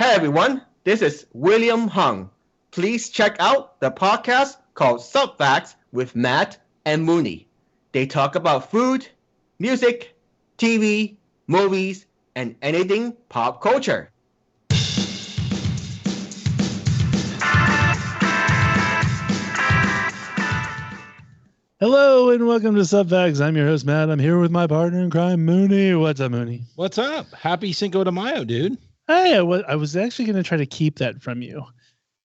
Hey everyone, this is William Hung. Please check out the podcast called Subfacts with Matt and Mooney. They talk about food, music, TV, movies, and anything pop culture. Hello and welcome to Subfacts. I'm your host, Matt. I'm here with my partner in crime, Mooney. What's up, Mooney? What's up? Happy Cinco de Mayo, dude. Hey, I was actually going to try to keep that from you.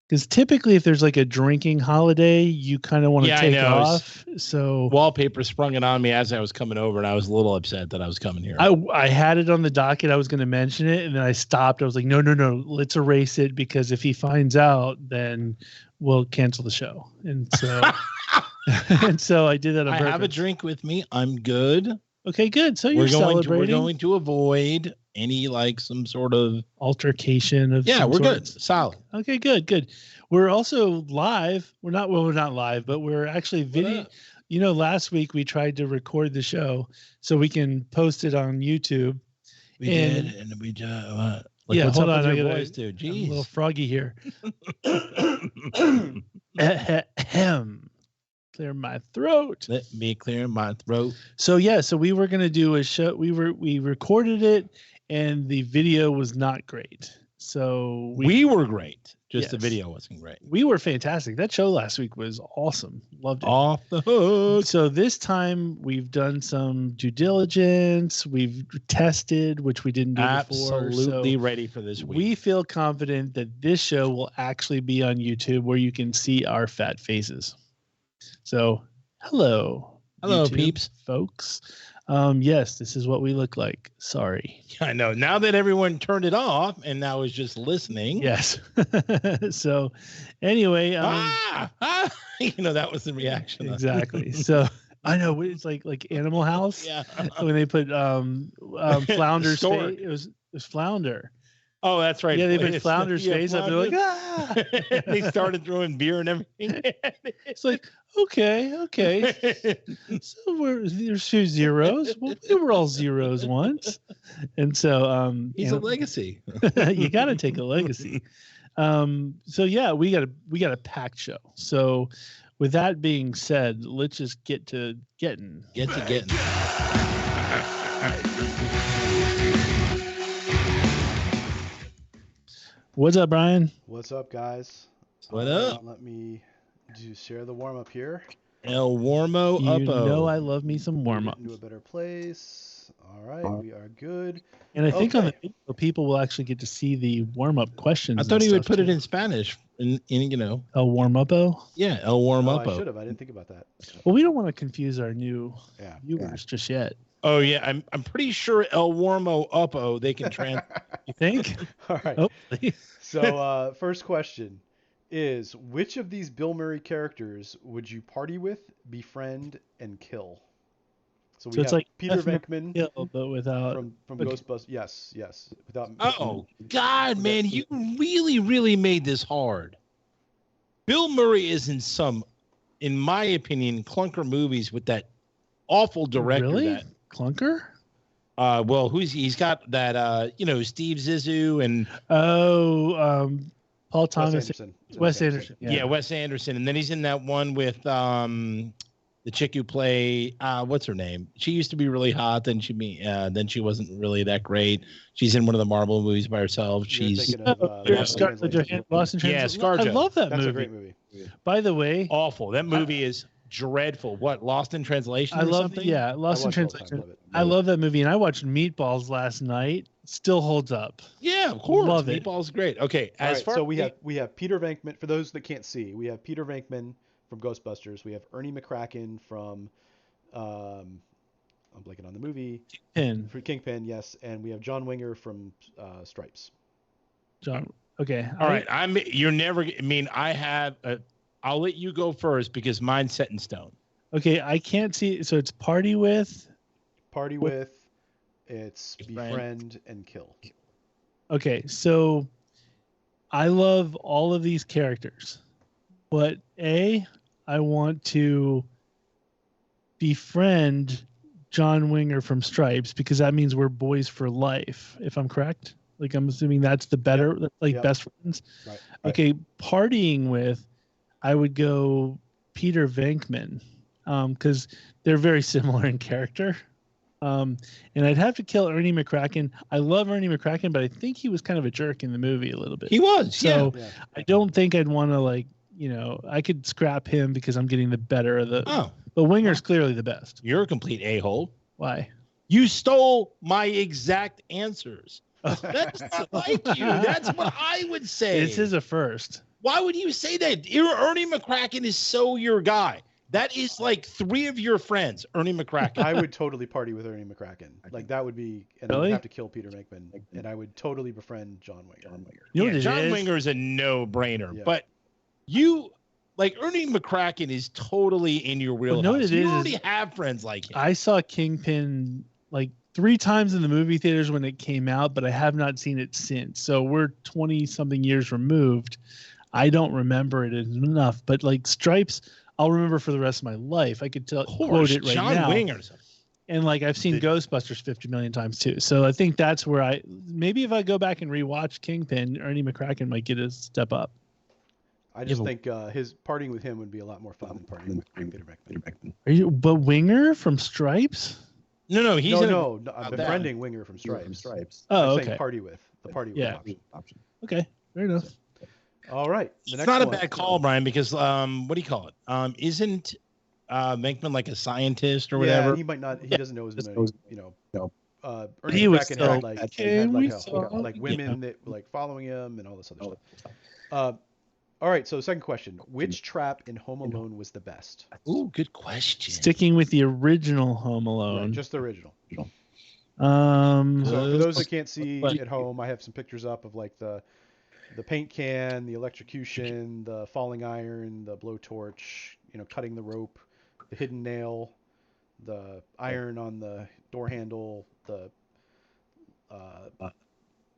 Because typically if there's like a drinking holiday, you kind of want to take off. So wallpaper sprung it on me as I was coming over, and I was a little upset that I was coming here. I had it on the docket. I was going to mention it, and then I stopped. I was like, no, let's erase it, because if he finds out, then we'll cancel the show. And so... and so I did that on purpose. I have a drink with me. I'm good. Okay, good. So you're celebrating. We're going to avoid any some sort of altercation of we're good. Solid. Okay, good. We're also live. We're not live, but we're actually video. You know, last week we tried to record the show so we can post it on YouTube. We did, and we just what's hold up on, with your voice too. Jeez. I'm a little froggy here. Clear my throat. Let me clear my throat. So we were gonna do a show. We recorded it, and the video was not great. So we were great. Just the video wasn't great. We were fantastic. That show last week was awesome. Loved it. Off the hook. So this time we've done some due diligence. We've tested, which we didn't do before. Absolutely ready for this week. We feel confident that this show will actually be on YouTube, where you can see our fat faces. So, hello, YouTube peeps, folks. Yes, this is what we look like. Sorry. I know. Now that everyone turned it off and now is just listening. Yes. So, anyway, that was the reaction. Exactly. So, I know it's like Animal House. Yeah. When they put Flounder's face, it was Flounder. Oh, that's right. Yeah, they put Flounder's face up. They're like, ah! They started throwing beer and everything. It's like, okay. So there's 2 zeros. Well, we were all zeros once. And so he's a legacy. You got to take a legacy. So yeah, we got a packed show. So with that being said, let's just get to getting. What's up, Brian? What's up, guys? What up? Let me share the warm-up here. El Warmo Uppo. You know I love me some warm-up. Into a better place. All right, we are good. And I think on the video, people will actually get to see the warm-up questions. I thought he would put it in Spanish. El Warm-Uppo? Yeah, El Warm-Uppo. I should have. I didn't think about that. Well, we don't want to confuse our new viewers just yet. Oh yeah, I'm pretty sure El Warmo Uppo they can You think? All right. Hopefully. So first question is, which of these Bill Murray characters would you party with, befriend, and kill? So we have like Peter Venkman, but without from Ghostbusters. Yes. Without. Oh God, man, you really made this hard. Bill Murray is in my opinion, clunker movies with that awful director. Really? Clunker? Well, he's got that Steve Zissou and Paul Thomas, Wes Anderson. Yeah, Wes Anderson, and then he's in that one with the chick who play what's her name? She used to be really hot, then she wasn't really that great. She's in one of the Marvel movies by herself. She's Scarlett Johansson. Lost in Translation. Yeah, ScarJo. I love that movie. That's a great movie. By the way, awful. That movie is dreadful. What, Lost in Translation? Lost in Translation. I love that movie, and I watched Meatballs last night. Still holds up. Yeah, of course. Love it. Meatballs great. Okay, so we have Peter Venkman. For those that can't see, we have Peter Venkman from Ghostbusters. We have Ernie McCracken from I'm blanking on the movie. Kingpin, yes, and we have John Winger from Stripes. John. Okay. All right. I'll let you go first because mine's set in stone. Okay, I can't see. So it's party with, it's befriend and kill. Okay, so I love all of these characters, but I want to befriend John Winger from Stripes because that means we're boys for life. If I'm correct, Like I'm assuming that's the better, best friends. Right. Okay, partying with, I would go Peter Venkman, because they're very similar in character. And I'd have to kill Ernie McCracken. I love Ernie McCracken, but I think he was kind of a jerk in the movie a little bit. He was, so yeah. I don't think I'd want to I could scrap him because I'm getting the better of the. Oh, but Winger's clearly the best. You're a complete a-hole. Why? You stole my exact answers. That's not like you. That's what I would say. This is a first. Why would you say that? Ernie McCracken is so your guy. That is like 3 of your friends, Ernie McCracken. I would totally party with Ernie McCracken. Like that would be, and really? I would have to kill Peter Venkman, and I would totally befriend John Winger. John Winger is a no-brainer, but you, like Ernie McCracken, is totally in your wheelhouse. Well, you already have friends like him. I saw Kingpin like 3 times in the movie theaters when it came out, but I have not seen it since. So we're 20-something years removed. I don't remember it enough, but like Stripes, I'll remember for the rest of my life. I could quote it right now. John Winger. And like I've seen Ghostbusters 50 million times too. So I think that's where maybe if I go back and rewatch Kingpin, Ernie McCracken might get a step up. I just think his partying with him would be a lot more fun than partying with Peter Venkman. But Winger from Stripes? No, he's befriending Winger from Stripes. Oh, okay. Party with option. Okay, fair enough. All right. It's not a bad call, Brian, because what do you call it? Isn't Venkman like a scientist or whatever? Yeah, he might not. He doesn't know his name. Ernie he was McCracken had like women that like following him and all this other stuff. All right, so second question. Which trap in Home Alone was the best? Ooh, good question. Sticking with the original Home Alone. Right, just the original. So for those that can't see at home, I have some pictures up of like the paint can, the electrocution, the falling iron, the blowtorch, cutting the rope, the hidden nail, the iron on the door handle, the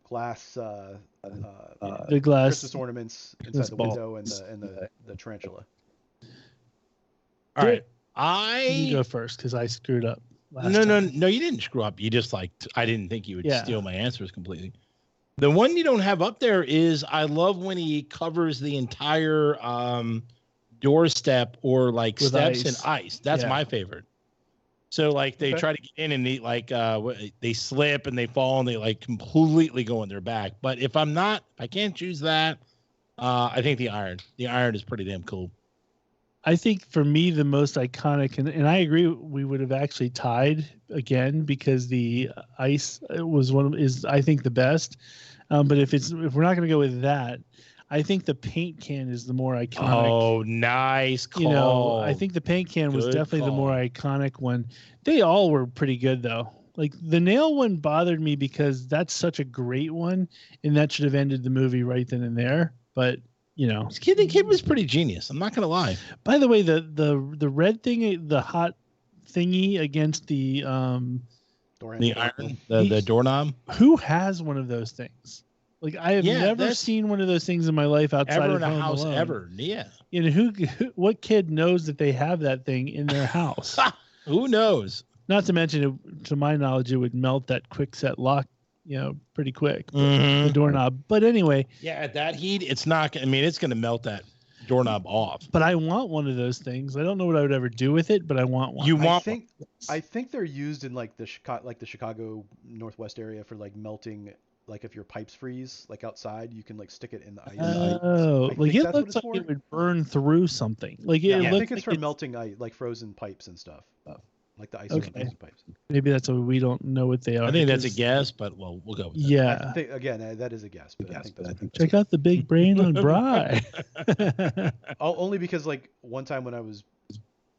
glass the glass Christmas ornaments inside the window and the tarantula. All right, you go first because I screwed up. No, you didn't screw up. You just I didn't think you would steal my answers completely. The one you don't have up there is I love when he covers the entire doorstep or like with steps in ice. That's my favorite. So like they try to get in and they slip and they fall and they like completely go on their back. But if I can't choose that, I think the iron is pretty damn cool. I think for me the most iconic, and I agree we would have actually tied again because the ice is I think the best. But if we're not going to go with that, I think the paint can is the more iconic. Oh, nice call. I think the paint can was definitely the more iconic one. They all were pretty good though. Like the nail one bothered me because that's such a great one, and that should have ended the movie right then and there. But the kid was pretty genius. I'm not gonna lie. By the way, the red thing, the hot thingy against the iron, the doorknob. Who has one of those things? Like I have never seen one of those things in my life outside of a Home house Alone. Ever. Yeah. What kid knows that they have that thing in their house? Who knows? Not to mention, to my knowledge, it would melt that quick set lock, pretty quick. The doorknob. But anyway. Yeah, at that heat, it's not. I mean, it's going to melt that doorknob off. But I want one of those things. I don't know what I would ever do with it, but I want one. I think they're used in like the Chicago Northwest area for like melting. Like if your pipes freeze, like outside, you can like stick it in the ice. Oh, like it looks like it would burn through something. Like I think it's for melting ice, like frozen pipes and stuff. Like the ice on frozen pipes. Maybe that's why we don't know what they are. I think that's a guess, but we'll go with that. Yeah. I think, again, that is a guess. But I think check out the big brain on Bry. Only because like one time when I was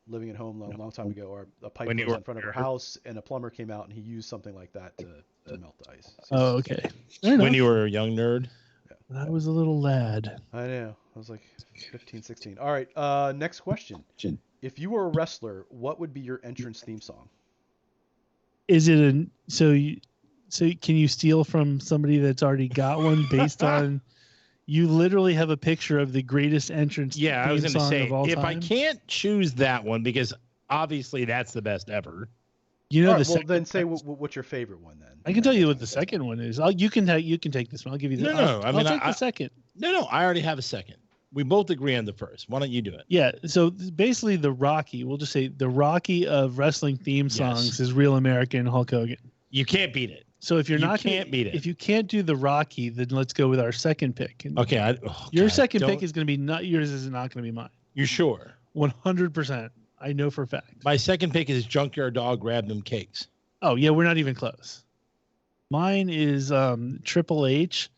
living at home a long time ago, a pipe was in front of our house, and a plumber came out and he used something like that to melt the ice. Oh, okay. When you were a young nerd? Yeah. When I was a little lad. I know. I was like 15, 16. All right. Next question. If you were a wrestler, what would be your entrance theme song? Is it so can you steal from somebody that's already got one based on you literally have a picture of the greatest entrance theme I was going to say, of all if time? I can't choose that one because obviously that's the best ever. You know, right, well, then say what's your favorite one then? I can tell you what the second one is. You can take this one. I'll give you the. I'll take the second. No, I already have a second. We both agree on the first. Why don't you do it? Yeah. So basically, the Rocky. We'll just say the Rocky of wrestling theme songs is Real American Hulk Hogan. You can't beat it. So if you can't beat it. If you can't do the Rocky, then let's go with our second pick. Okay. Your second pick is going to be not yours. Is not going to be mine. You sure? 100%. I know for a fact. My second pick is Junkyard Dog. Grab Them Cakes. Oh yeah, we're not even close. Mine is Triple H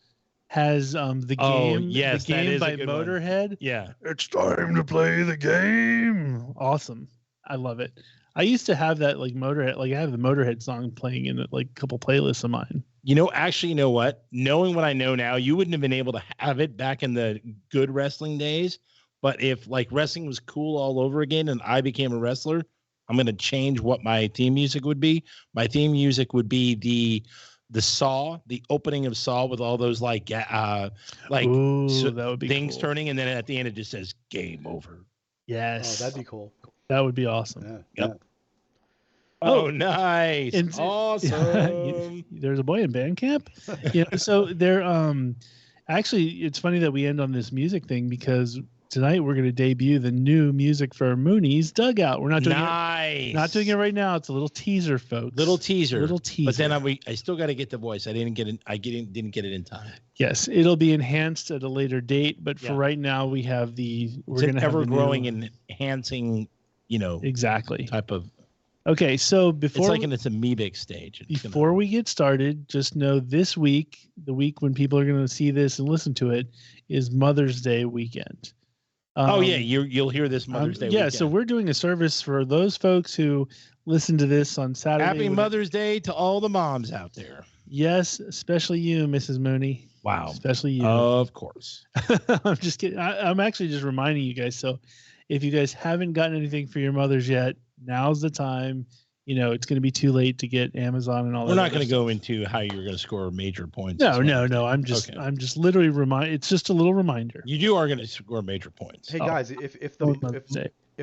has the game. Oh yes, the game by Motorhead. One. Yeah, it's time to play the game. Awesome, I love it. I used to have that like Motorhead, like I have the Motorhead song playing in like a couple playlists of mine. You know what? Knowing what I know now, you wouldn't have been able to have it back in the good wrestling days. But if like wrestling was cool all over again and I became a wrestler, I'm going to change what my theme music would be. My theme music would be the Saw, the opening of Saw with all those that would be things cool. Turning, and then at the end it just says game over. Yes. Oh, that'd be cool. That would be awesome. Yeah. Yep. Oh, nice. Awesome. There's a boy in band camp. So they're actually it's funny that we end on this music thing because tonight we're going to debut the new music for Mooney's Dugout. We're not doing it. Not doing it right now. It's a little teaser, folks. Little teaser. But then I still got to get the voice. I didn't get it. Didn't get it in time. Yes, it'll be enhanced at a later date. But for right now, we have we're going to have ever growing and enhancing. Exactly type of. Okay, so before it's like in its amoebic stage. Before we get started, just know this week, the week when people are going to see this and listen to it, is Mother's Day weekend. You'll hear this Mother's Day. Yeah, so we're doing a service for those folks who listen to this on Saturday. Happy Mother's Day to all the moms out there. Yes, especially you, Mrs. Mooney. Wow, especially you. Of course. I'm just kidding. I'm actually just reminding you guys. So, if you guys haven't gotten anything for your mothers yet, now's the time. It's going to be too late to get Amazon and all that. We're not going to go into how you're going to score major points. No. I'm just literally it's just a little reminder. You are going to score major points. Hey guys, if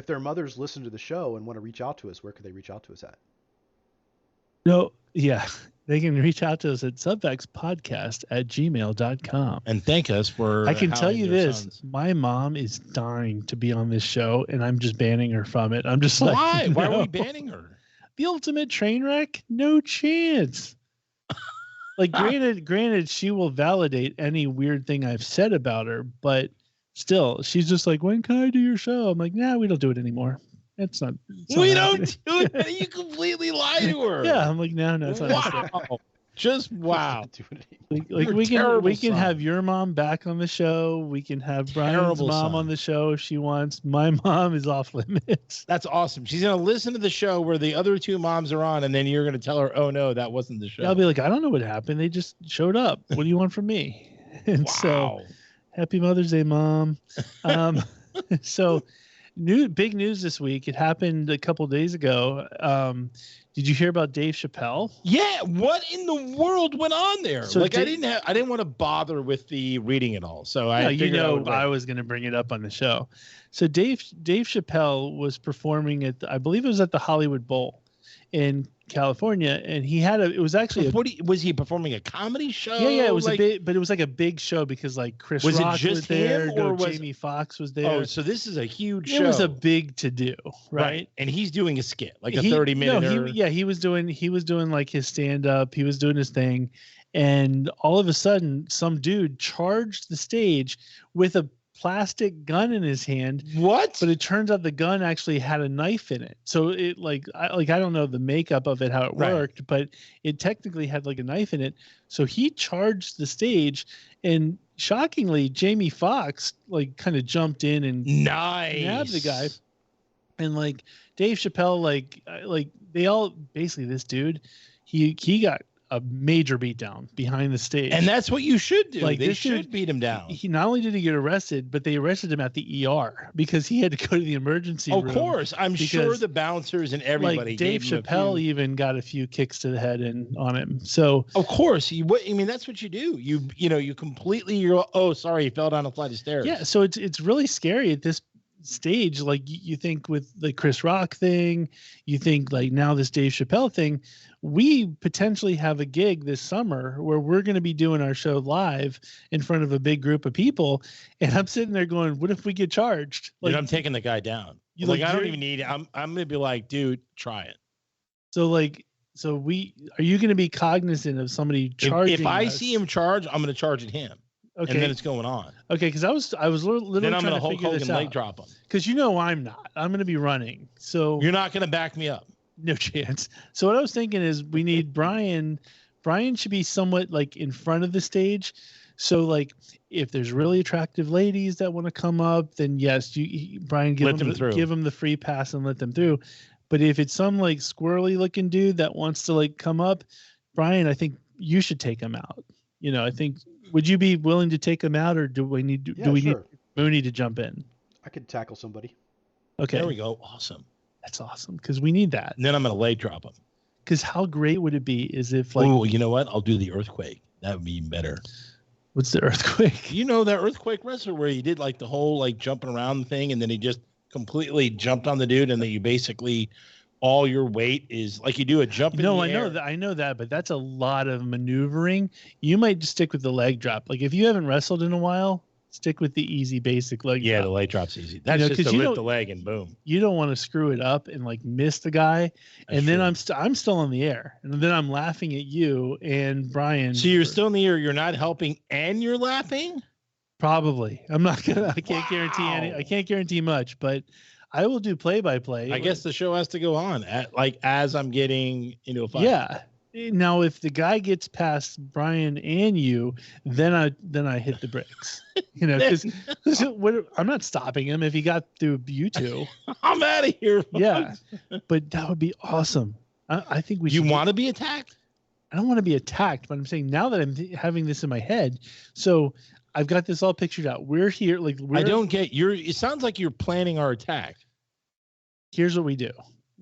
their mothers listen to the show and want to reach out to us, where could they reach out to us at? No, yeah. They can reach out to us at subvaxpodcast@gmail.com. And thank us for. I can tell you this: sons. My mom is dying to be on this show, and I'm just banning her from it. I'm just why? Why are we banning her? The ultimate train wreck? No chance. Like, granted, she will validate any weird thing I've said about her, but still, she's just like, when can I do your show? I'm like, nah, we don't do it anymore. It's not. We don't do it. You completely lie to her. Yeah, I'm like, no, it's not. Wow. Just wow. Like we can have your mom back on the show. We can have Brian's mom on the show if she wants. My mom is off limits. That's awesome. She's gonna listen to the show where the other two moms are on, and then you're gonna tell her, "Oh no, that wasn't the show." I'll be like, I don't know what happened. They just showed up. What do you want from me? And so, happy Mother's Day, Mom. So, big news this week. It happened a couple days ago. Did you hear about Dave Chappelle? Yeah, what in the world went on there? So I didn't want to bother with the reading it all. So I was going to bring it up on the show. So Dave Chappelle was performing at I believe it was at the Hollywood Bowl in California, and he had was he performing a comedy show? Yeah, it was but it was like a big show because like Chris Rock was there, Jamie Foxx was there. Oh, so this is a huge show. It was a big to do, right? And he's doing a skit, like a 30-minute. No, he was doing like his stand up. He was doing his thing, and all of a sudden, some dude charged the stage with a plastic gun in his hand. What? But it turns out the gun actually had a knife in it. So it I don't know the makeup of it, how it worked, but it technically had like a knife in it. So he charged the stage, and shockingly, Jamie Foxx like kind of jumped in and nabbed the guy. And like Dave Chappelle, like they all basically this dude, he got a major beatdown behind the stage. And that's what you should do. Like, they should beat him down. He not only did he get arrested, but they arrested him at the ER because he had to go to the emergency room. Of course. I'm sure the bouncers and everybody like Dave Chappelle even got a few kicks to the head on him. So of course, that's what you do. You completely, oh, sorry, he fell down a flight of stairs. Yeah, so it's really scary at this stage, like you think with the Chris Rock thing, you think like now this Dave Chappelle thing, we potentially have a gig this summer where we're going to be doing our show live in front of a big group of people. And I'm sitting there going, what if we get charged? Like, dude, I'm taking the guy down. I don't even need it. I'm going to be like, dude, try it. So are you going to be cognizant of somebody charging? If I see him charge, I'm going to charge at him. Okay. And then it's going on. Okay, because I was literally then I'm trying to Hulk figure this out. leg drop him. Because I'm not. I'm going to be running. So you're not going to back me up. No chance. So what I was thinking is we need Brian. Brian should be somewhat like in front of the stage. So like if there's really attractive ladies that want to come up, then yes, Brian give them the free pass and let them through. But if it's some like squirrely looking dude that wants to like come up, Brian, I think you should take him out. I think. Would you be willing to take him out, or do we need need Mooney to jump in? I could tackle somebody. Okay, there we go. Awesome. That's awesome because we need that. And then I'm gonna leg drop him. Because how great would it be is if like, oh, you know what? I'll do the earthquake. That would be even better. What's the earthquake? You know that earthquake wrestler where he did like the whole like jumping around thing, and then he just completely jumped on the dude, and then you basically. All your weight is like you do a jump. No, I know that, but that's a lot of maneuvering. You might just stick with the leg drop. Like if you haven't wrestled in a while, stick with the easy basic leg drop. Yeah, the leg drop's easy. That's just to lift the leg and boom. You don't want to screw it up and like miss the guy. And then I'm still in the air. And then I'm laughing at you and Brian. So you're still in the air, you're not helping and you're laughing? Probably. I can't guarantee I can't guarantee much, but I will do play-by-play. I guess the show has to go on as I'm getting into a fight. Yeah. Now, if the guy gets past Brian and you, then I hit the brakes. Because I'm not stopping him if he got through you two. I'm out of here. Folks. Yeah, but that would be awesome. I think we. You want to be attacked? I don't want to be attacked, but I'm saying now that I'm having this in my head, so I've got this all pictured out. We're here, I don't get it sounds like you're planning our attack. Here's what we do.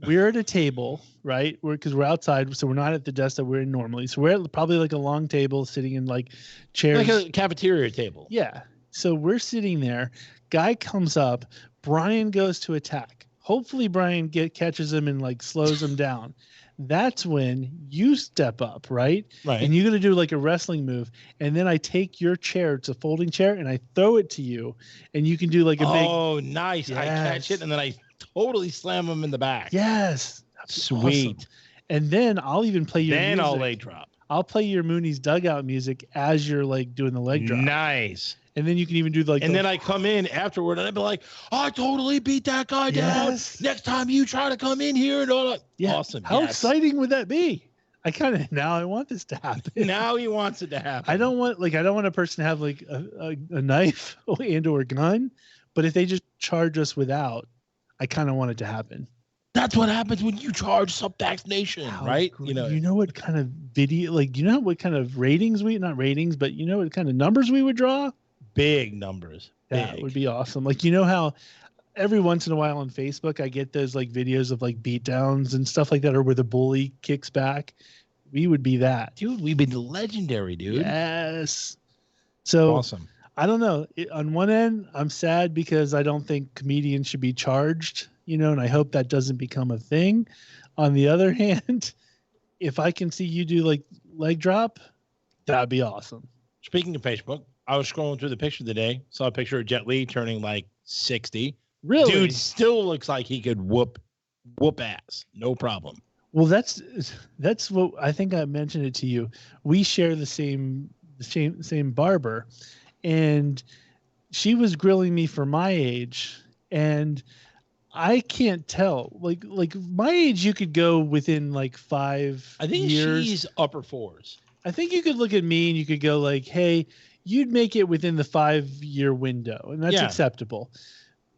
We're at a table, right? Because we're outside, so we're not at the desk that we're in normally. So we're at probably like a long table sitting in like chairs. Like a cafeteria table. Yeah. So we're sitting there. Guy comes up. Brian goes to attack. Hopefully Brian catches him and like slows him down. That's when you step up, right? Right. And you're going to do like a wrestling move. And then I take your chair, it's a folding chair, and I throw it to you. And you can do like a big. Oh, nice. Yes. I catch it and then I totally slam him in the back. Yes. Sweet. Awesome. And then I'll even play your music. I'll leg drop. I'll play your Mooney's dugout music as you're like doing the leg drop. Nice. And then you can even do like. And then I come in afterward and I'd be like, I totally beat that guy down. Next time you try to come in here and all that. Yeah. Awesome. How exciting would that be? I want this to happen. Now he wants it to happen. I don't want a person to have like a knife and or a gun, but if they just charge us without, I kind of want it to happen. That's what happens when you charge Subtax Nation, right? You know what kind of video, what kind of ratings not ratings, but what kind of numbers we would draw? Big numbers. That would be awesome. Like, how every once in a while on Facebook, I get those like videos of like beatdowns and stuff like that, or where the bully kicks back. We would be that. Dude, we've been legendary, dude. Yes. So awesome. I don't know. On one end, I'm sad because I don't think comedians should be charged, and I hope that doesn't become a thing. On the other hand, if I can see you do like leg drop, that'd be awesome. Speaking of Facebook, I was scrolling through the picture today, saw a picture of Jet Li turning like 60. Really? Dude still looks like he could whoop ass. No problem. Well, that's what I think I mentioned it to you. We share the same barber, and she was grilling me for my age, and I can't tell. Like my age, you could go within like 5 I think years. She's upper 4s. I think you could look at me and you could go like, hey, you'd make it within the 5-year window, and that's acceptable.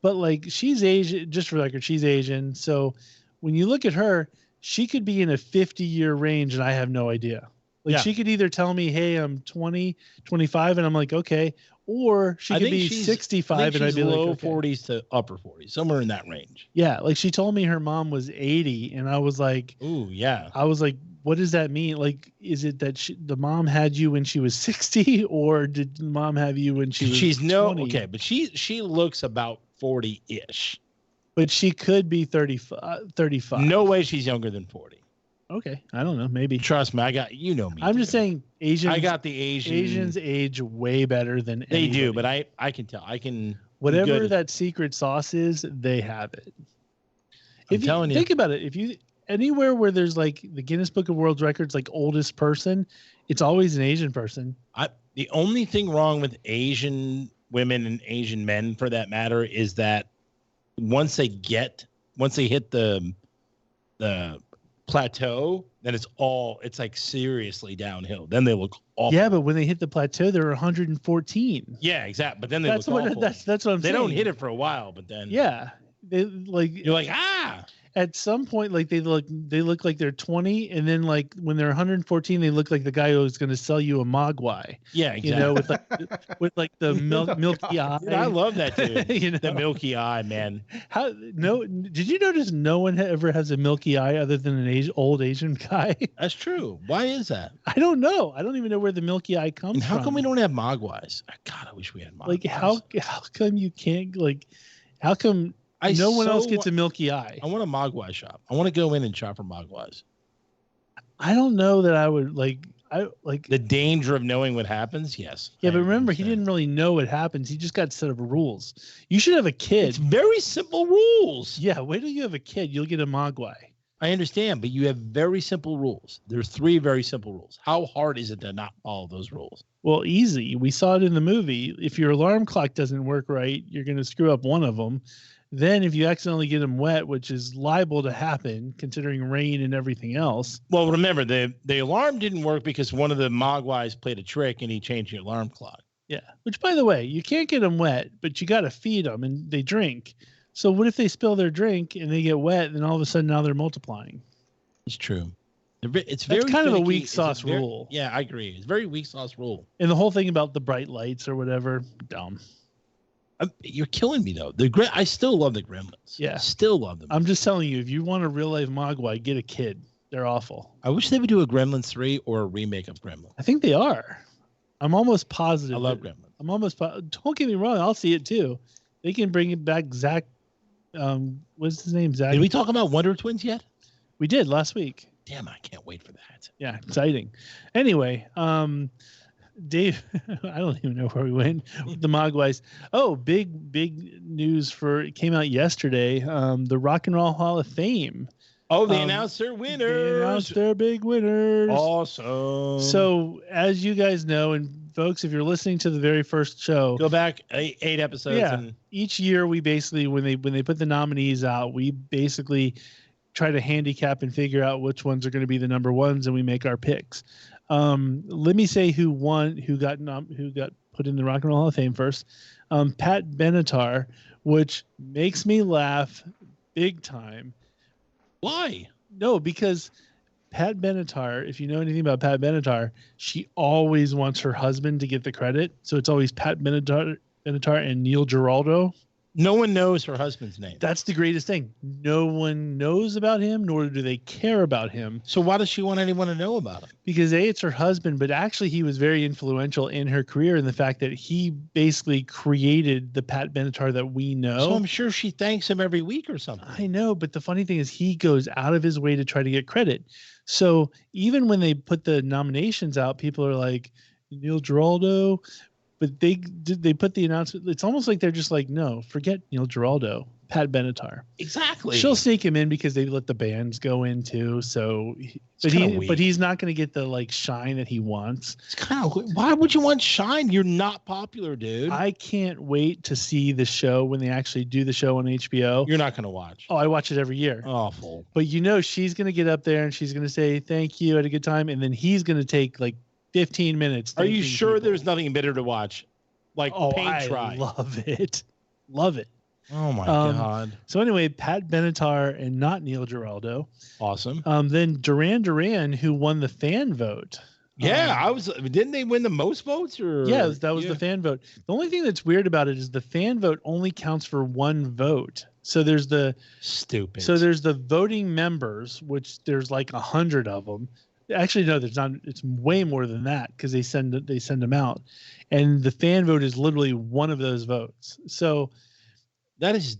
But like, she's Asian, just for the record, she's Asian. So when you look at her, she could be in a 50-year range and I have no idea. Like she could either tell me, hey, I'm 20, 25, and I'm like, okay. Or she could be 65 and I'd be low like, okay. 40s to upper 40s, somewhere in that range. Yeah. Like she told me her mom was 80 and I was like, ooh, yeah. I was like, what does that mean? Like, is it that the mom had you when she was 60 or did the mom have you when she was 20? Okay, but she looks about 40-ish. But she could be 35. No way she's younger than 40. Okay, I don't know. Maybe. Trust me, I got me. I'm just saying, Asians. I got the Asians age way better than they anybody. do, but I can tell. I can whatever that secret sauce is, they have it. If you think about it, if you anywhere where there's like the Guinness Book of World Records, like oldest person, it's always an Asian person. The only thing wrong with Asian women and Asian men, for that matter, is that once they hit the plateau, then it's like seriously downhill. Then they look awful. Yeah, but when they hit the plateau, they're 114. Yeah, that's but then they look awful. That's what I'm saying. They don't hit it for a while, but then they like you're like at some point, like they look like they're 20, and then like when they're 114, they look like the guy who's going to sell you a mogwai. Yeah, exactly. with like the milky eye. Dude, I love that dude. The milky eye, man. Did you notice no one ever has a milky eye other than an old Asian guy? That's true. Why is that? I don't know. I don't even know where the milky eye comes from. How come we don't have mogwais? God, I wish we had mogwais. Like how come you can't how come no one else gets a milky eye? I want a mogwai shop. I want to go in and shop for mogwais. I don't know that I would like. I like the danger of knowing what happens. Yes. Yeah, but remember, he didn't really know what happens. He just got a set of rules. You should have a kid. It's very simple rules. Yeah, wait till you have a kid. You'll get a mogwai. I understand, but you have very simple rules. There's 3 very simple rules. How hard is it to not follow those rules? Well, easy. We saw it in the movie. If your alarm clock doesn't work right, you're going to screw up one of them. Then if you accidentally get them wet, which is liable to happen considering rain and everything else. Well, remember, the alarm didn't work because one of the mogwais played a trick and he changed the alarm clock. Yeah. Which, by the way, you can't get them wet, but you got to feed them and they drink. So what if they spill their drink and they get wet and all of a sudden now they're multiplying? It's true. It's kind of a weak sauce rule. Yeah, I agree. It's a very weak sauce rule. And the whole thing about the bright lights or whatever, dumb. You're killing me though. I still love the Gremlins. Yeah, still love them. I'm just telling you, if you want a real life mogwai, get a kid. They're awful. I wish they would do a Gremlins 3 or a remake of Gremlins. I think they are. I'm almost positive. I love Gremlins. I'm almost. Don't get me wrong. I'll see it too. They can bring it back. Zach. What's his name? Zach. Did we talk about Wonder Twins yet? We did last week. Damn, I can't wait for that. Yeah, exciting. Anyway, Dave, I don't even know where we went with the Mogwais. Oh, big news it came out yesterday. The Rock and Roll Hall of Fame. Oh, they announced their winners. They announced their big winners. Awesome. So, as you guys know, and folks, if you're listening to the very first show, go back 8 episodes. Yeah. Each year, we basically, when they put the nominees out, we basically try to handicap and figure out which ones are going to be the number ones, and we make our picks. Let me say who won, who got put in the Rock and Roll Hall of Fame first. Pat Benatar, which makes me laugh big time. Why? No, because Pat Benatar, if you know anything about Pat Benatar, she always wants her husband to get the credit. So it's always Pat Benatar and Neil Giraldo. No one knows her husband's name. That's the greatest thing. No one knows about him, nor do they care about him. So why does she want anyone to know about him? Because A, it's her husband, but actually he was very influential in her career in the fact that he basically created the Pat Benatar that we know. So I'm sure she thanks him every week or something. I know, but the funny thing is he goes out of his way to try to get credit. So even when they put the nominations out, people are like, Neil Giraldo. But they put the announcement. It's almost like they're just like, no, forget Neil Giraldo, Pat Benatar. Exactly. She'll sneak him in because they let the bands go in too. So, but he's not going to get the shine that he wants. It's kind of why would you want shine? You're not popular, dude. I can't wait to see the show when they actually do the show on HBO. You're not going to watch. Oh, I watch it every year. Awful. But she's going to get up there and she's going to say thank you, had a good time, and then he's going to take 15 minutes. Are you sure there's nothing better to watch? Paint dry. I love it. Love it. Oh my God. So anyway, Pat Benatar and not Neil Giraldo. Awesome. Then Duran, who won the fan vote. Yeah, didn't they win the most votes? Or yeah, that was the fan vote. The only thing that's weird about it is the fan vote only counts for one vote. So there's the voting members, which there's 100 of them. Actually, no, there's not. It's way more than that because they send them out, and the fan vote is literally one of those votes. So That is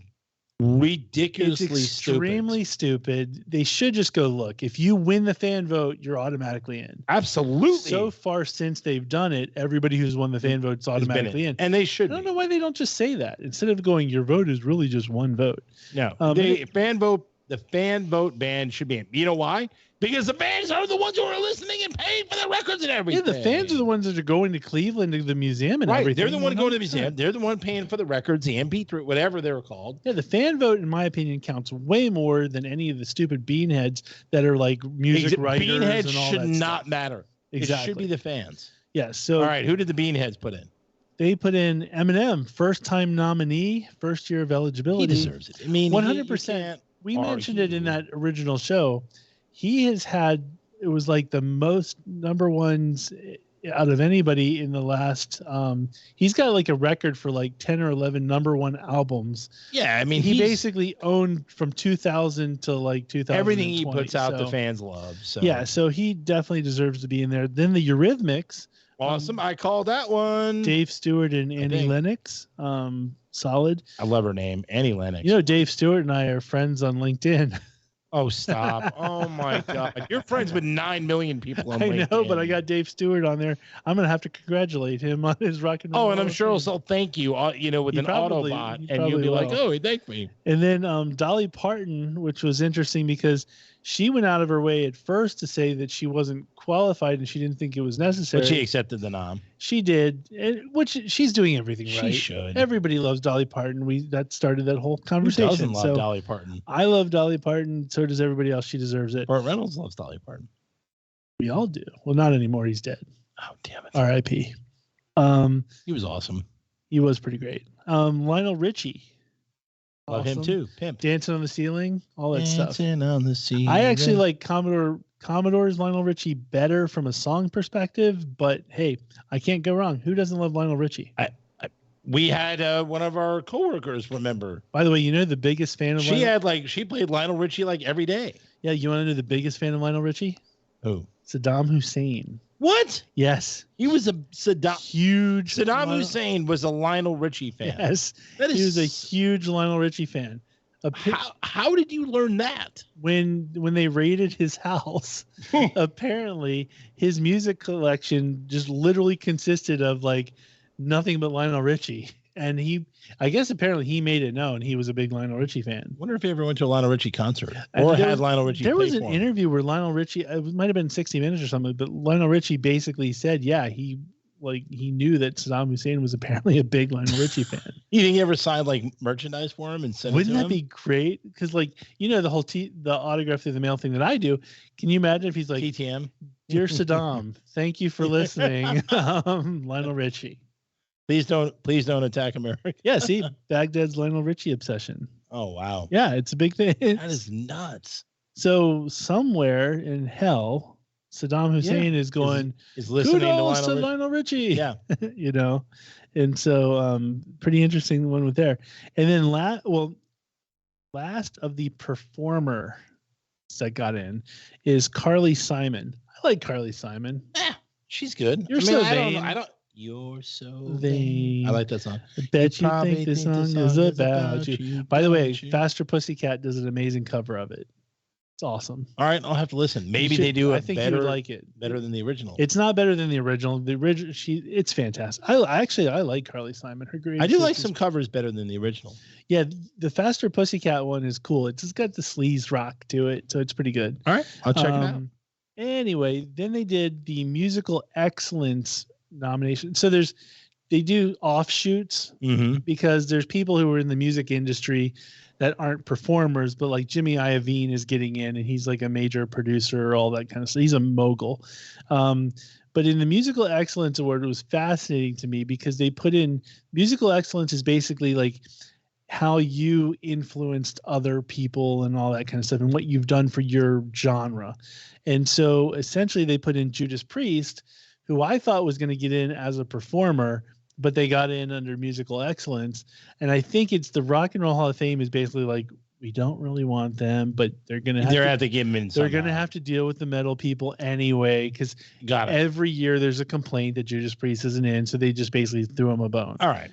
ridiculously extremely stupid. They should just go, look, if you win the fan vote, you're automatically in. Absolutely. So far since they've done it, everybody who's won the fan vote's automatically in. And they should. I don't know why they don't just say that instead of going, your vote is really just one vote. No, the fan vote ban should be in. You know why? Because the fans are the ones who are listening and paying for the records and everything. Yeah, the fans are the ones that are going to Cleveland to the museum and everything. They're the one going to the museum. They're the one paying for the records, the MP3, whatever they're called. Yeah, the fan vote, in my opinion, counts way more than any of the stupid beanheads that are like music writers. Beanheads and all should that not stuff. matter. Exactly. It should be the fans. Yeah. So all right, who did the beanheads put in? They put in Eminem, first-time nominee, first year of eligibility. He deserves it. I mean, 100%. We mentioned it in that original show. He has had, it was like the most number ones out of anybody in the last, he's got like a record for like 10 or 11 number one albums. Yeah, I mean, he basically owned from 2000 to like 2000. Everything he puts out, the fans love. So. Yeah, so he definitely deserves to be in there. Then the Eurythmics. Awesome. I called that one. Dave Stewart and Annie Lennox. Solid. I love her name, Annie Lennox. You know, Dave Stewart and I are friends on LinkedIn. Oh, stop. Oh, my God. You're friends with 9 million people on LinkedIn. I know, but I got Dave Stewart on there. I'm going to have to congratulate him on his rock and roll. Oh, and I'm sure he'll say thank you, with an Autobot. And you'll be like, oh, he thanked me. And then Dolly Parton, which was interesting because she went out of her way at first to say that she wasn't qualified and she didn't think it was necessary. But she accepted the nom. She did, which she's doing everything right. She should. Everybody loves Dolly Parton. That started that whole conversation. Who doesn't love Dolly Parton? I love Dolly Parton. So does everybody else. She deserves it. Burt Reynolds loves Dolly Parton. We all do. Well, not anymore. He's dead. Oh, damn it. R.I.P. He was awesome. He was pretty great. Lionel Richie. Love him too. Pimp. Dancing on the Ceiling, all that stuff. Dancing on the Ceiling. I actually like Commodore's Lionel Richie better from a song perspective, but hey, I can't go wrong. Who doesn't love Lionel Richie? We had one of our coworkers, remember. By the way, you know the biggest fan of she played Lionel Richie like every day. Yeah, you want to know the biggest fan of Lionel Richie? Who? Saddam Hussein. What? Yes. He was a huge Saddam Hussein was a Lionel Richie fan. Yes. He was a huge Lionel Richie fan. How did you learn that? When they raided his house, apparently his music collection just literally consisted of like nothing but Lionel Richie. And I guess apparently he made it known he was a big Lionel Richie fan. Wonder if he ever went to a Lionel Richie concert or had Lionel Richie. There was an interview where Lionel Richie, it might have been 60 Minutes or something, but Lionel Richie basically said, yeah, he knew that Saddam Hussein was apparently a big Lionel Richie fan. You think he ever signed like merchandise for him and sent it to him? Wouldn't that be great? Because the whole the autograph through the mail thing that I do. Can you imagine if he's like, TTM, dear Saddam, thank you for listening, Lionel Richie. Please don't attack America. Yeah, see, Baghdad's Lionel Richie obsession. Oh wow. Yeah, it's a big thing. That is nuts. So somewhere in hell, Saddam Hussein is going is listening to Lionel Richie. Yeah. And so pretty interesting one with there. And then last of the performer that got in is Carly Simon. I like Carly Simon. She's good. You're so vain. I don't. You're so vain. I like that song. I bet you think this song is about you. By the way, Faster Pussycat does an amazing cover of it. It's awesome. All right, I'll have to listen. Maybe they do. I think you would like it better than the original. It's not better than the original. The original, it's fantastic. I like Carly Simon. Her great. I do like some covers better than the original. Yeah, the Faster Pussycat one is cool. It's just got the sleaze rock to it, so it's pretty good. All right, I'll check it out. Anyway, then they did the musical excellence nomination. So they do offshoots because there's people who are in the music industry that aren't performers, but like Jimmy Iovine is getting in and he's like a major producer, all that kind of stuff. He's a mogul. But in the Musical Excellence Award, it was fascinating to me because they put in musical excellence is basically like how you influenced other people and all that kind of stuff and what you've done for your genre. And so essentially they put in Judas Priest, who I thought was going to get in as a performer, but they got in under musical excellence. And I think it's the Rock and Roll Hall of Fame is basically like, we don't really want them, but they're going to have to give them in. They're going to have to deal with the metal people anyway, because every year there's a complaint that Judas Priest isn't in, so they just basically threw him a bone. All right.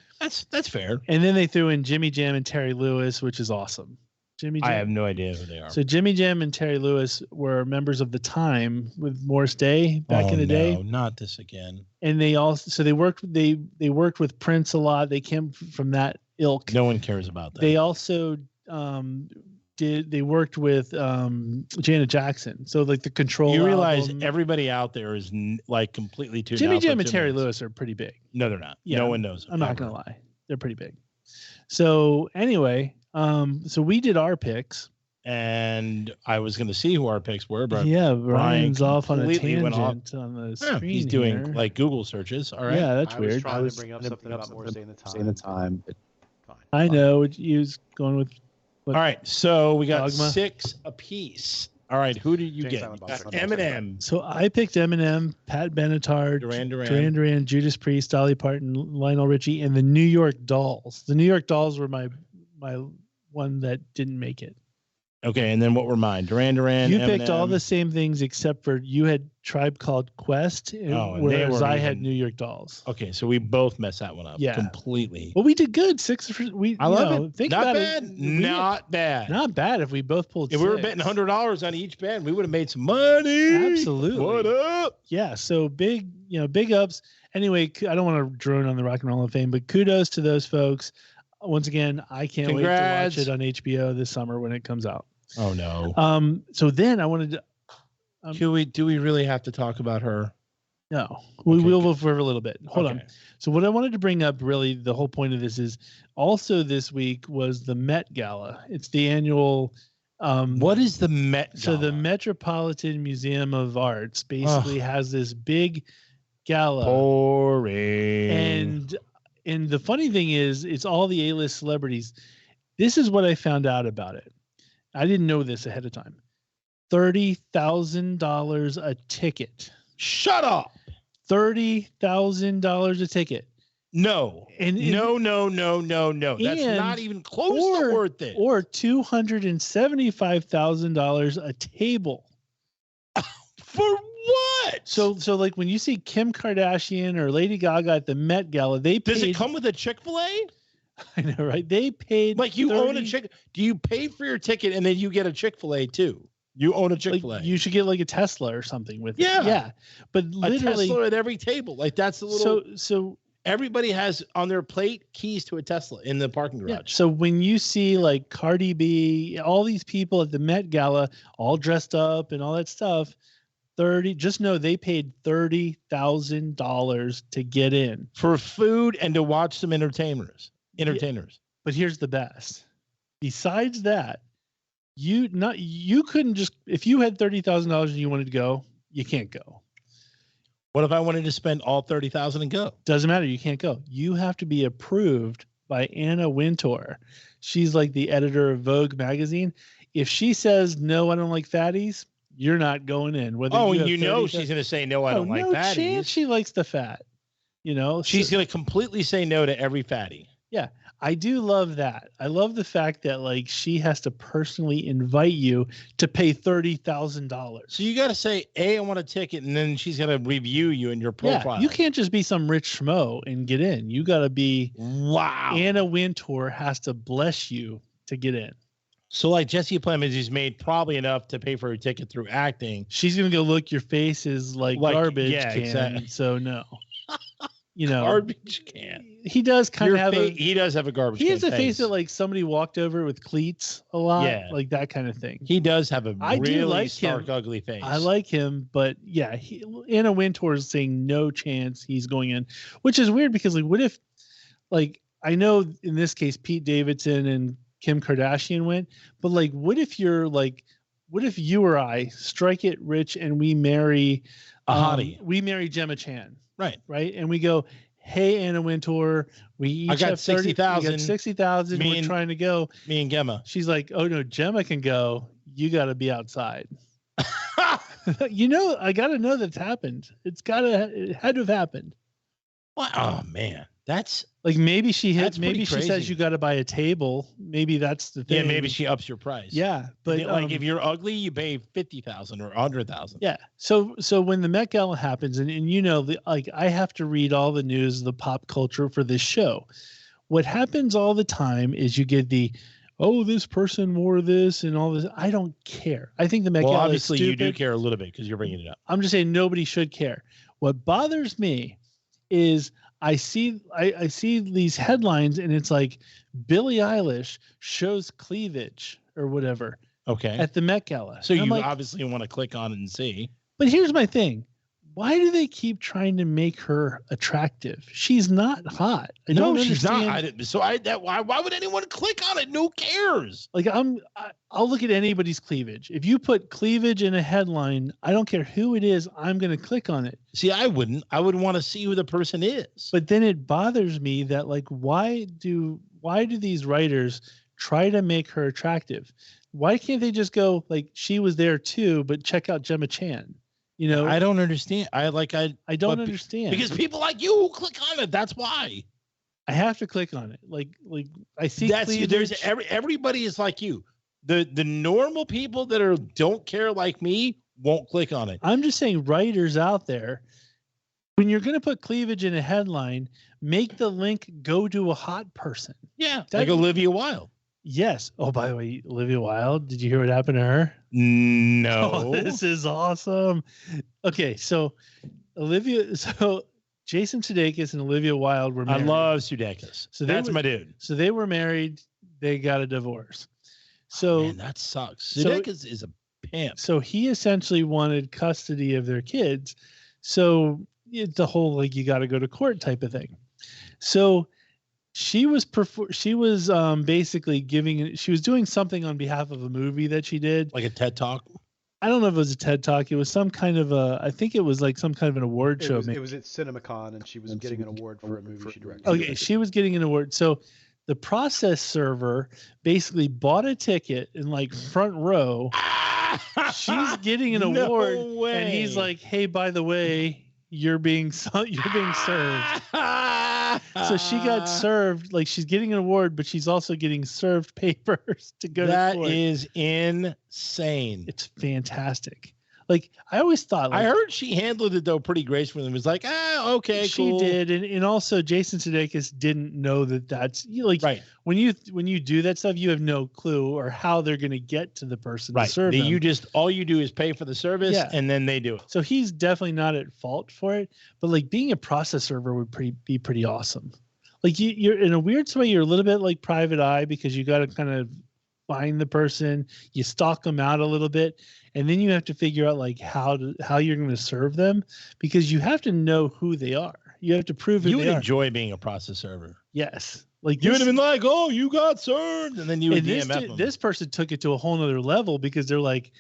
That's fair. And then they threw in Jimmy Jam and Terry Lewis, which is awesome. Jimmy Jam. I have no idea who they are. So Jimmy Jam and Terry Lewis were members of The Time with Morris Day back in the day. No, not this again. And they worked with Prince a lot. They came from that ilk. No one cares about that. They also they worked with Janet Jackson. So like the Control. You realize album. Everybody out there is like completely tuned Jimmy out Jam and Terry Lewis are pretty big. No, they're not. Yeah, no one knows. I'm not gonna lie. They're pretty big. So anyway, so we did our picks. And I was going to see who our picks were, but Brian's off on a completely tangent on the screen. He's doing here. like Google searches. All right. Yeah, that's weird. weird. I was trying to bring up something about more Stay in the Time. Fine. I know you was going with. All right, so we got Dogma. 6 apiece. All right, who did you get? Eminem. So I picked Eminem, Pat Benatar, Duran Duran, Judas Priest, Dolly Parton, Lionel Richie, and the New York Dolls. The New York Dolls were my one that didn't make it. Okay, and then what were mine? Duran Duran. You Eminem. picked all the same things except for you had Tribe Called Quest, whereas I had New York Dolls. Okay, so we both messed that one up. Yeah, completely. Well, we did good. I love it. Think not about bad. it. Not bad. Not bad. If we both pulled. If we were betting $100 on each band, we would have made some money. Absolutely. What up? Yeah. So big ups. Anyway, I don't want to drone on the Rock and Roll of Fame, but kudos to those folks. Once again, I can't wait to watch it on HBO this summer when it comes out. Oh no. So then I wanted to. Do we really have to talk about her? No, we will for a little bit. Hold on. So what I wanted to bring up, really, the whole point of this is also this week was the Met Gala. It's the annual. What is the Met Gala? So the Metropolitan Museum of Arts basically has this big gala. Boring. And the funny thing is, it's all the A-list celebrities. This is what I found out about it. I didn't know this ahead of time. $30,000 a ticket. Shut up. $30,000 a ticket. No. No. That's not even close to worth it. Or $275,000 a table. For what? So like when you see Kim Kardashian or Lady Gaga at the Met Gala, Does it come with a Chick-fil-A? I know, right? They paid like you own a Chick. Do you pay for your ticket and then you get a Chick-fil-A too? You own a Chick-fil-A. Like you should get like a Tesla or something with it. Yeah. But literally a Tesla at every table. Like that's the little. So everybody has on their plate keys to a Tesla in the parking garage. Yeah. So when you see like Cardi B, all these people at the Met Gala, all dressed up and all that stuff, just know they paid $30,000 to get in for food and to watch some entertainers. Yeah, but here's the best. Besides that, you couldn't just, if you had $30,000 and you wanted to go, you can't go. What if I wanted to spend all $30,000 and go? Doesn't matter. You can't go. You have to be approved by Anna Wintour. She's like the editor of Vogue magazine. If she says no, I don't like fatties, you're not going in. She's going to say no, I don't like fatties. Chance she likes the fat. She's going to completely say no to every fatty. Yeah, I do love that. I love the fact that like she has to personally invite you to pay $30,000. So you got to say, I want a ticket, and then she's going to review you in your profile. Yeah, you can't just be some rich schmo and get in. You got to be. Wow. Anna Wintour has to bless you to get in. So like Jesse Plemons, he's made probably enough to pay for her ticket through acting. She's going to go look, your face is like garbage can. Exactly. So no. Garbage can. He does kind of have he does have a garbage can. He has a face that like somebody walked over with cleats a lot. Yeah. Like that kind of thing. He does have a really stark, him. Ugly face. I like him, but yeah, Anna Wintour is saying no chance he's going in, which is weird because like what if like I know in this case Pete Davidson and Kim Kardashian went, but like what if you or I strike it rich and we marry a hottie? We marry Gemma Chan. Right. And we go, hey, Anna Wintour, we each have 60,000. We got 60,000. We're trying to go. Me and Gemma. She's like, oh no, Gemma can go. You got to be outside. I got to know that's happened. It had to have happened. What? Oh man, that's like maybe she says you got to buy a table. Maybe that's the thing. Yeah, maybe she ups your price. Yeah, but like if you're ugly, you pay 50,000 or 100,000. Yeah. So when the Met Gala happens, and I have to read all the news, the pop culture for this show. What happens all the time is you get the, oh, this person wore this and all this. I don't care. I think the Met Gala obviously is you stupid. do care a little bit because you're bringing it up. I'm just saying nobody should care. What bothers me is I see these headlines and it's like Billie Eilish shows cleavage or whatever. Okay. At the Met Gala. So you obviously want to click on it and see. But here's my thing. Why do they keep trying to make her attractive? She's not hot. I don't understand. She's not. Why would anyone click on it? Who cares? Like I'll look at anybody's cleavage. If you put cleavage in a headline, I don't care who it is, I'm going to click on it. See, I wouldn't. I would want to see who the person is. But then it bothers me that like why do these writers try to make her attractive? Why can't they just go like she was there too, but check out Gemma Chan? You know, I don't understand. I don't understand because people like you who click on it. That's why I have to click on it. Like I see. Everybody is like you. The normal people that don't care like me won't click on it. I'm just saying, writers out there, when you're going to put cleavage in a headline, make the link go to a hot person. Yeah, like Olivia Wilde. Yes. Oh, by the way, Olivia Wilde, did you hear what happened to her? No. Oh, this is awesome. Okay, so Jason Sudeikis and Olivia Wilde were married. I love Sudeikis. So that's my dude. So they were married. They got a divorce. So man, that sucks. Sudeikis is a pimp. So he essentially wanted custody of their kids. So it's the whole like you got to go to court type of thing. So she was basically she was doing something on behalf of a movie that she did, like a TED Talk. I don't know if it was a TED Talk. It was some kind of I think it was like some kind of an award show. It was at CinemaCon, and she was getting an award for a movie she directed. Okay, she was getting an award. So the process server basically bought a ticket in like front row. She's getting an award, and he's like, "Hey, by the way, you're being served." So she got served, like she's getting an award, but she's also getting served papers to go to court. That is insane. It's fantastic. Like I always thought, like, I heard she handled it though pretty gracefully and was like, okay, she cool. did, and also Jason Sudeikis didn't know that's like right. When you do that stuff, you have no clue or how they're going to get to the person to serve them. All you do is pay for the service, and then they do it. So he's definitely not at fault for it, but like being a process server would be pretty awesome. Like you're in a weird way, you're a little bit like Private Eye because you got to kind of find the person, you stalk them out a little bit, and then you have to figure out like how you're going to serve them because you have to know who they are. You have to prove you would enjoy being a process server. Yes. Like you would have been like, oh, you got served. And then you would DMF them. This person took it to a whole nother level because they're like,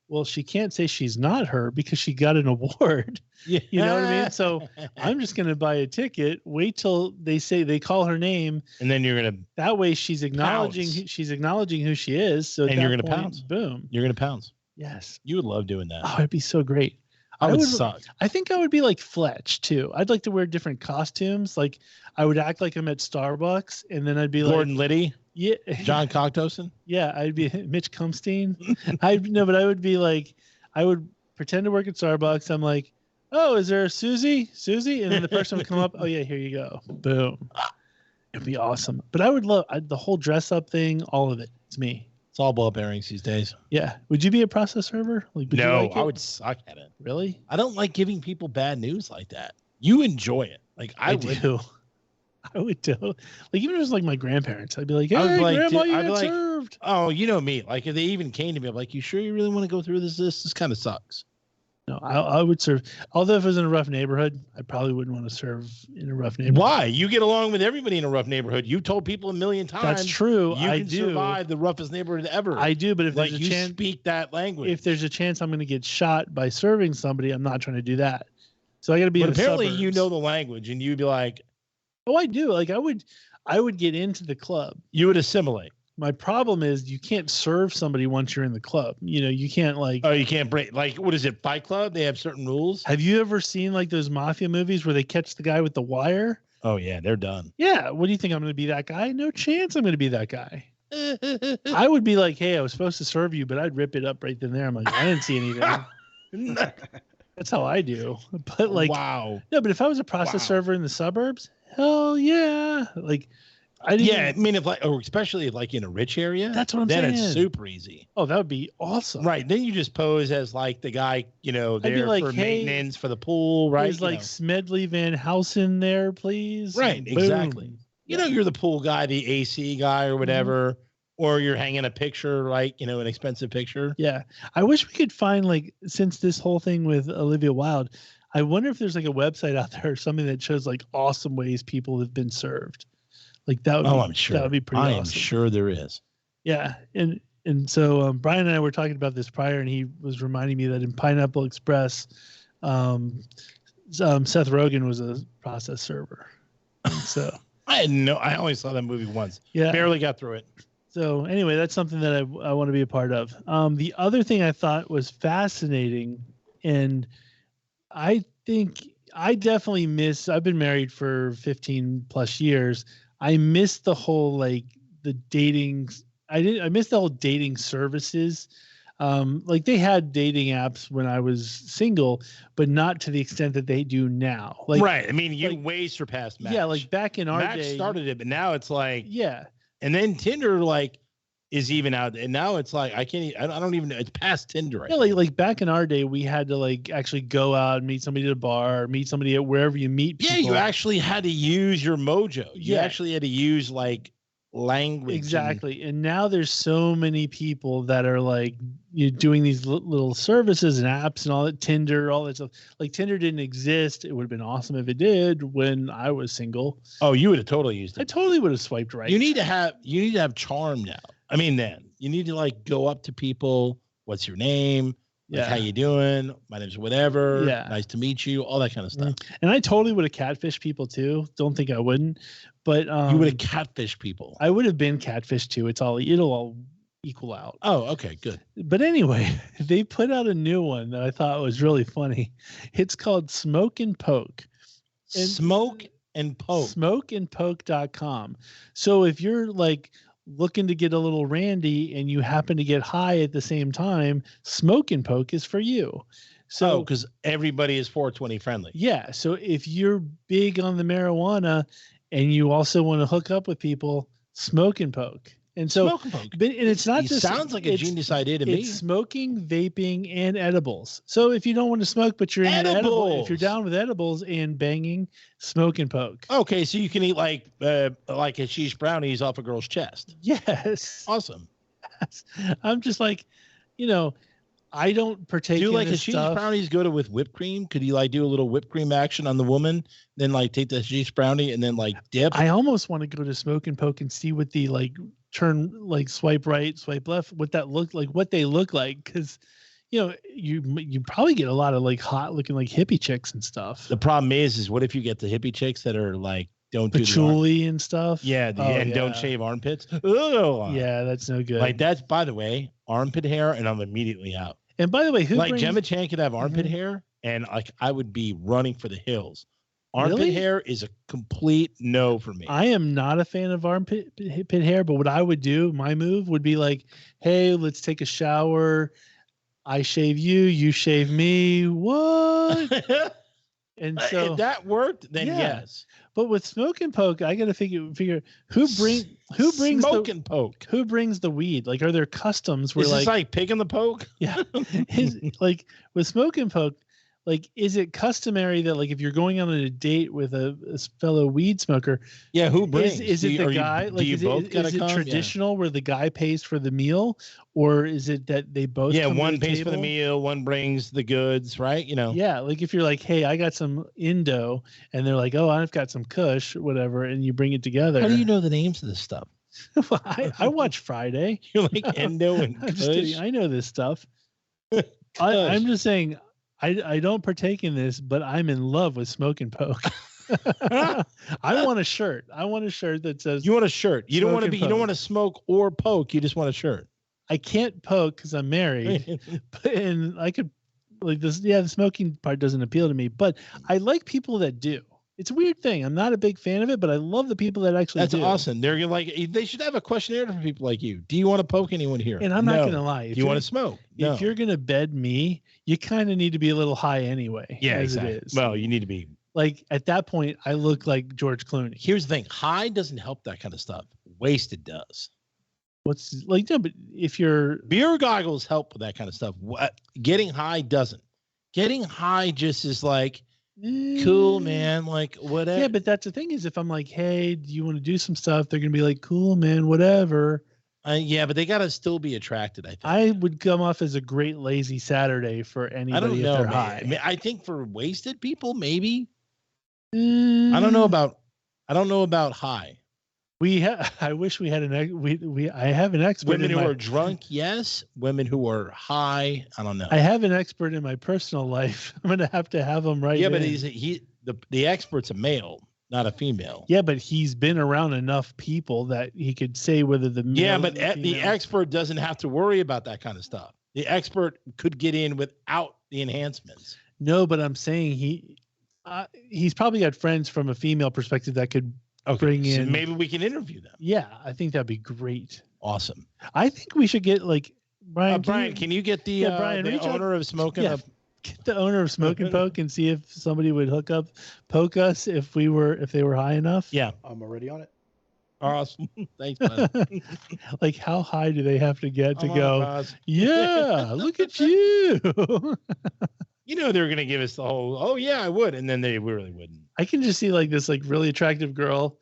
well, she can't say she's not her because she got an award. Yeah. You know what I mean? So I'm just going to buy a ticket, wait till they call her name. And then you're going to, that way she's acknowledging who she is. So and you're going to pounce. Boom. You're going to pounce. Yes. You would love doing that. Oh, it'd be so great. I would suck. I think I would be like Fletch too. I'd like to wear different costumes. Like I would act like I'm at Starbucks, and then I'd be Gordon like Liddy. Yeah. John Cocktoson. Yeah, I'd be Mitch Kumstein. But I would be like, I would pretend to work at Starbucks. I'm like, oh, is there a Susie? And then the person would come up. Oh yeah, here you go. Boom. It'd be awesome. But I would love the whole dress up thing. All of it. It's me. It's all ball bearings these days. Yeah. Would you be a process server? Like, no, I would suck at it. Really? I don't like giving people bad news like that. You enjoy it. Like I do. I would do. Like even if it was like my grandparents, I'd be like, "Hey, Grandma, you got served." Oh, you know me. Like if they even came to me, I'm like, "You sure you really want to go through this? This kind of sucks." No, I would serve. Although if it was in a rough neighborhood, I probably wouldn't want to serve in a rough neighborhood. Why? You get along with everybody in a rough neighborhood. You told people a million times. That's true. You can survive the roughest neighborhood ever. I do, but if like there's a you chance, speak that language. If there's a chance I'm going to get shot by serving somebody, I'm not trying to do that. So I got to be. But in the apparently, suburbs. you know the language, and you'd be like, "Oh, I do." Like I would get into the club. You would assimilate. My problem is you can't serve somebody once you're in the club. You know, you can't like. Oh, you can't break. Like, what is it? Fight Club? They have certain rules. Have you ever seen like those mafia movies where they catch the guy with the wire? Oh yeah, they're done. Yeah. What do you think? I'm going to be that guy? No chance. I'm going to be that guy. I would be like, hey, I was supposed to serve you, but I'd rip it up right then and there. I'm like, I didn't see anything. That's how I do. But like, wow. No, but if I was a process server in the suburbs, hell yeah. Like, I mean, if like, or especially like in a rich area, that's what I'm saying. Then it's super easy. Oh, that would be awesome. Right. Then you just pose as like the guy, there like, for maintenance for the pool, right? Is like Smedley Van Housen there, please? Right. Exactly. You're the pool guy, the AC guy or whatever, or you're hanging a picture, like, an expensive picture. Yeah. I wish we could find, like, since this whole thing with Olivia Wilde, I wonder if there's like a website out there or something that shows like awesome ways people have been served. Like that would I'm sure. That would be pretty awesome. I am sure there is. Yeah. And so Brian and I were talking about this prior, and he was reminding me that in Pineapple Express, Seth Rogen was a process server. And so I only saw that movie once. Yeah. Barely got through it. So anyway, that's something that I want to be a part of. The other thing I thought was fascinating, and I think I definitely miss, I've been married for 15 plus years. I miss the whole, like, the dating. I miss the whole dating services. Like they had dating apps when I was single, but not to the extent that they do now. Like, right. I mean, you way surpassed Match. Yeah. Like back in our Match day, started it, but now it's like, yeah. And then Tinder, like, is even out, and now it's like I don't even know, it's past Tinder right now. Like back in our day, we had to like actually go out and meet somebody at a bar, meet somebody at wherever you meet people. Yeah, you actually had to use your mojo. You actually had to use like language. Exactly. And now there's so many people that are like doing these little services and apps and all that. Tinder, all that stuff. Like Tinder didn't exist. It would have been awesome if it did when I was single. Oh, you would have totally used it. I totally would have swiped right. You need to have charm now. I mean, then you need to like go up to people. What's your name? Like, how you doing? My name's whatever. Yeah. Nice to meet you. All that kind of stuff. And I totally would have catfished people too. Don't think I wouldn't. But you would have catfished people. I would have been catfished too. It'll all equal out. Oh, okay, good. But anyway, they put out a new one that I thought was really funny. It's called Smoke and Poke. Smoke and Poke. Smokeandpoke.com. So if you're like looking to get a little randy and you happen to get high at the same time, Smoke and Poke is for you. So because everybody is 420 friendly. Yeah. So if you're big on the marijuana and you also want to hook up with people, Smoke and Poke. And so, Smoke and Poke. But, and it's not just sounds like a genius idea to me. It's smoking, vaping, and edibles. So if you don't want to smoke, but you're into edibles, if you're down with edibles and banging, Smoke and Poke. Okay, so you can eat like a cheese brownies off a girl's chest. Yes. Awesome. Yes. I'm just like, I don't partake in like this a cheese stuff. brownies go to with whipped cream? Could you like do a little whipped cream action on the woman, then like take the cheese brownie and then like dip? I almost want to go to Smoke and Poke and see what the like turn, like swipe right, swipe left, what that look like, what they look like, because you probably get a lot of like hot looking like hippie chicks and stuff. The problem is what if you get the hippie chicks that are like don't patchouli and stuff? Yeah, don't shave armpits. Ugh. Yeah, that's no good. Like that's, by the way, armpit hair, and I'm immediately out. And by the way, Gemma Chan could have armpit hair, and like I would be running for the hills. Armpit hair is a complete no for me. I am not a fan of armpit hair, but what I would do, my move would be like, hey, let's take a shower. I shave you, you shave me. What? And so if that worked, then yes. But with Smoke and Poke, I got to figure who brings Smoke and Poke. Who brings the weed? Like, are there customs where is this like picking the poke? Yeah. Like with Smoke and Poke, like, is it customary that like if you're going on a date with a fellow weed smoker, who brings? Is it the guy? Like, is it traditional where the guy pays for the meal, or is it that they both? Yeah, one pays for the meal, one brings the goods, right? Yeah, like if you're like, hey, I got some Indo, and they're like, oh, I've got some Kush, whatever, and you bring it together. How do you know the names of this stuff? Well, I watch Friday. You're like Indo and Kush. I'm just kidding. I know this stuff. I'm just saying. I don't partake in this, but I'm in love with Smoke and Poke. I want a shirt. I want a shirt that says. You want a shirt. You don't want to be. You don't want to smoke or poke. You just want a shirt. I can't poke because I'm married, and I could like this. Yeah, the smoking part doesn't appeal to me, but I like people that do. It's a weird thing. I'm not a big fan of it, but I love the people that actually do. That's awesome. They're like, they should have a questionnaire for people like you. Do you want to poke anyone here? And I'm not going to lie. Do you want to smoke? If you're going to bed me, you kind of need to be a little high anyway. Yeah, as exactly. it is. Well, you need to be Like at that point, I look like George Clooney. Here's the thing: high doesn't help that kind of stuff. Wasted does. What's like? No, but if you're beer goggles help with that kind of stuff. What getting high doesn't. Getting high just is like cool, man. Like whatever. Yeah, but that's the thing is, if I'm like, hey, do you want to do some stuff? They're gonna be like, cool, man, whatever. Yeah, but they gotta still be attracted. I think I would come off as a great lazy Saturday for anybody. I don't know, if they're man. high. I mean, I think for wasted people, maybe. I don't know about high. I wish we had I have an expert. Women who are drunk, yes. Women who are high, I don't know. I have an expert in my personal life. I'm gonna have him right. Yeah, but the expert's a male, not a female. Yeah, but he's been around enough people that he could say whether the male. Yeah, but the expert doesn't have to worry about that kind of stuff. The expert could get in without the enhancements. No, but I'm saying he's probably got friends from a female perspective that could bring in. Maybe we can interview them. Yeah, I think that'd be great. Awesome. I think we should get like Brian. Can you get the owner of Smoking? Yeah, get the owner of Smoke and Poke and see if somebody would poke us if they were high enough. Yeah, I'm already on it. Awesome. Thanks, man. Like, how high do they have to get to go? Yeah, look at you. You know they're gonna give us the whole. Oh yeah, I would, and then they really wouldn't. I can just see like this like really attractive girl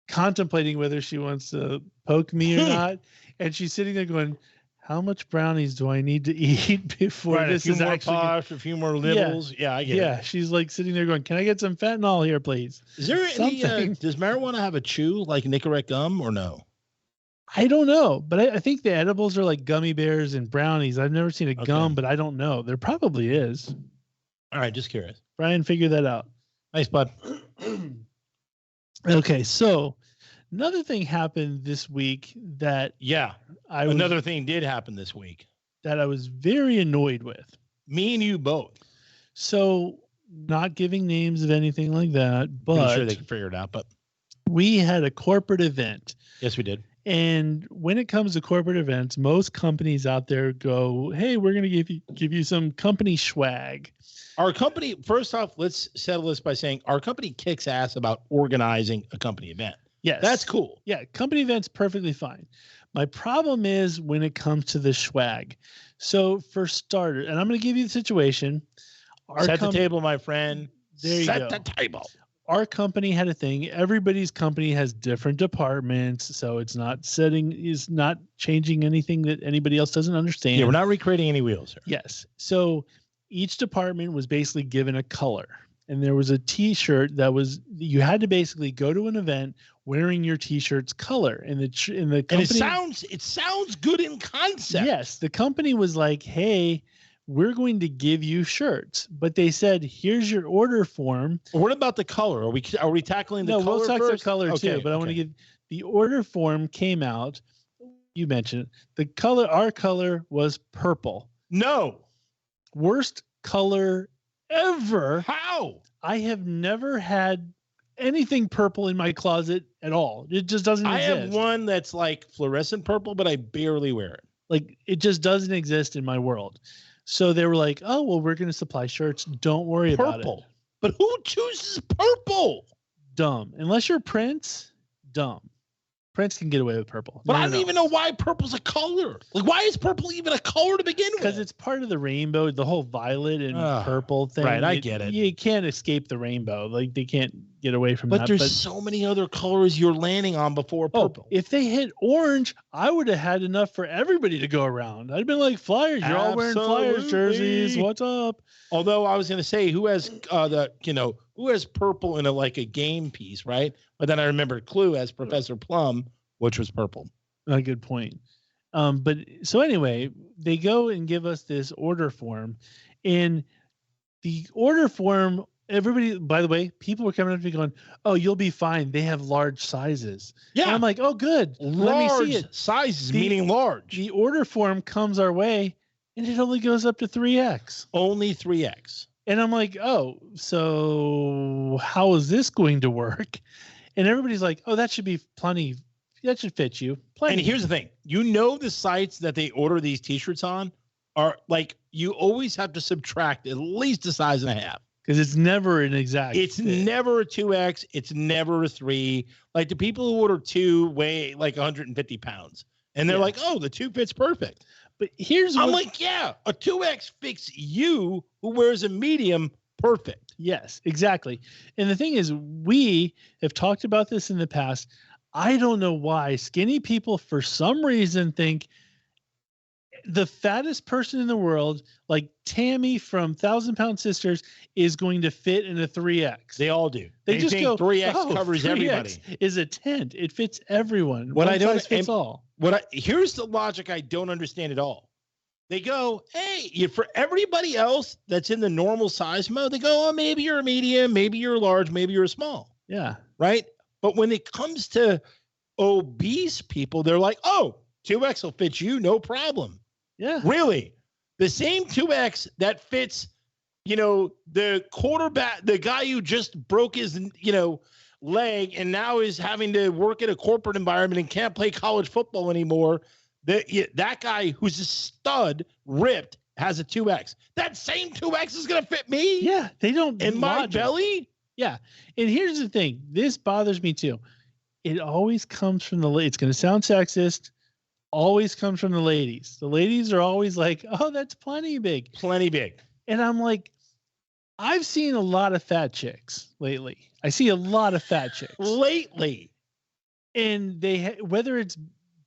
contemplating whether she wants to poke me or not, and she's sitting there going, "How much brownies do I need to eat before this is actually posh, a few more nibbles?" Yeah, I get it. Yeah, she's like sitting there going, "Can I get some fentanyl here, please?" Is there any? Does marijuana have a chew like Nicorette gum or no? I don't know, but I think the edibles are like gummy bears and brownies. I've never seen a gum, but I don't know. There probably is. All right, just curious. Brian, figure that out. Nice, bud. Okay, so another thing happened this week that another thing did happen this week that I was very annoyed with. Me and you both. So, not giving names of anything like that, but I'm sure they can figure it out. But we had a corporate event. Yes, we did. And when it comes to corporate events, most companies out there go, "Hey, we're going to give you some company swag." Our company, first off, let's settle this by saying our company kicks ass about organizing a company event. Yes. That's cool. Yeah, company events perfectly fine. My problem is when it comes to the swag. So for starters, and I'm going to give you the situation. Set the table, my friend. There you go. Set the table. Our company had a thing. Everybody's company has different departments, so it's not changing anything that anybody else doesn't understand. Yeah, we're not recreating any wheels here. Yes. So each department was basically given a color, and there was a T-shirt you had to basically go to an event wearing your T-shirt's color. And the company, and it sounds good in concept. Yes, the company was like, "Hey, we're going to give you shirts," but they said, "Here's your order form." What about the color? Are we tackling the color? No, we'll talk first? the color too. But I want to give the order form came out. You mentioned it. The color. Our color was purple. No, worst color ever. How? I have never had anything purple in my closet at all. It just doesn't exist. I have one that's like fluorescent purple, but I barely wear it. Like it just doesn't exist in my world. So they were like, "Oh, well, we're going to supply shirts. Don't worry about it." But who chooses purple? Dumb. Unless you're Prince, dumb. Prince can get away with purple. But I don't even know why purple's a color. Like, why is purple even a color to begin with? Because it's part of the rainbow, the whole violet and purple thing. Right, I get it. You can't escape the rainbow. Like, they can't get away from that. But there's so many other colors you're landing on before purple. If they hit orange, I would have had enough for everybody to go around. I'd been like, Flyers, you're all wearing Flyers jerseys. What's up? Although I was going to say, who has who has purple in a game piece, right? But then I remembered Clue as Professor Plum, which was purple. A good point. But so anyway, they go and give us this order form, and the order form, everybody, by the way, people were coming up to me going, "Oh, you'll be fine. They have large sizes." Yeah. And I'm like, "Oh, good. Large Let me see it." Sizes, meaning large. The order form comes our way, and it only goes up to 3X. Only 3X. And I'm like, "Oh, so how is this going to work?" And everybody's like, "Oh, that should be plenty. That should fit you." Plenty. And here's the thing. The sites that they order these T-shirts on are you always have to subtract at least a size and a half. because it's never an exact. It's fit. never a 2X. It's never a 3. Like the people who order 2 weigh like 150 pounds, and they're like, "Oh, the 2 fits perfect." But I'm like, yeah, a 2X fits you who wears a medium perfect. Yes, exactly. And the thing is, we have talked about this in the past. I don't know why skinny people, for some reason, think the fattest person in the world, like Tammy from 1,000-Pound Sisters, is going to fit in a 3X. They all do. They just think go 3X covers 3X everybody. Is a tent. It fits everyone. What One I don't size fits all. Here's the logic I don't understand at all. They go, hey, for everybody else that's in the normal size mode, they go, oh, maybe you're a medium, maybe you're a large, maybe you're a small. Yeah. Right. But when it comes to obese people, they're like, oh, 2X will fit you, no problem. Yeah. Really? The same 2X that fits, the quarterback, the guy who just broke his, leg and now is having to work in a corporate environment and can't play college football anymore. That guy who's a stud, ripped, has a 2X. That same 2X is going to fit me? Yeah. They don't. In my belly? Yeah. And here's the thing. This bothers me too. It always comes from the ladies. It's going to sound sexist. Always comes from the ladies. The ladies are always like, oh, that's plenty big. Plenty big. And I'm like, I've seen a lot of fat chicks lately. I see a lot of fat chicks. Lately. And whether it's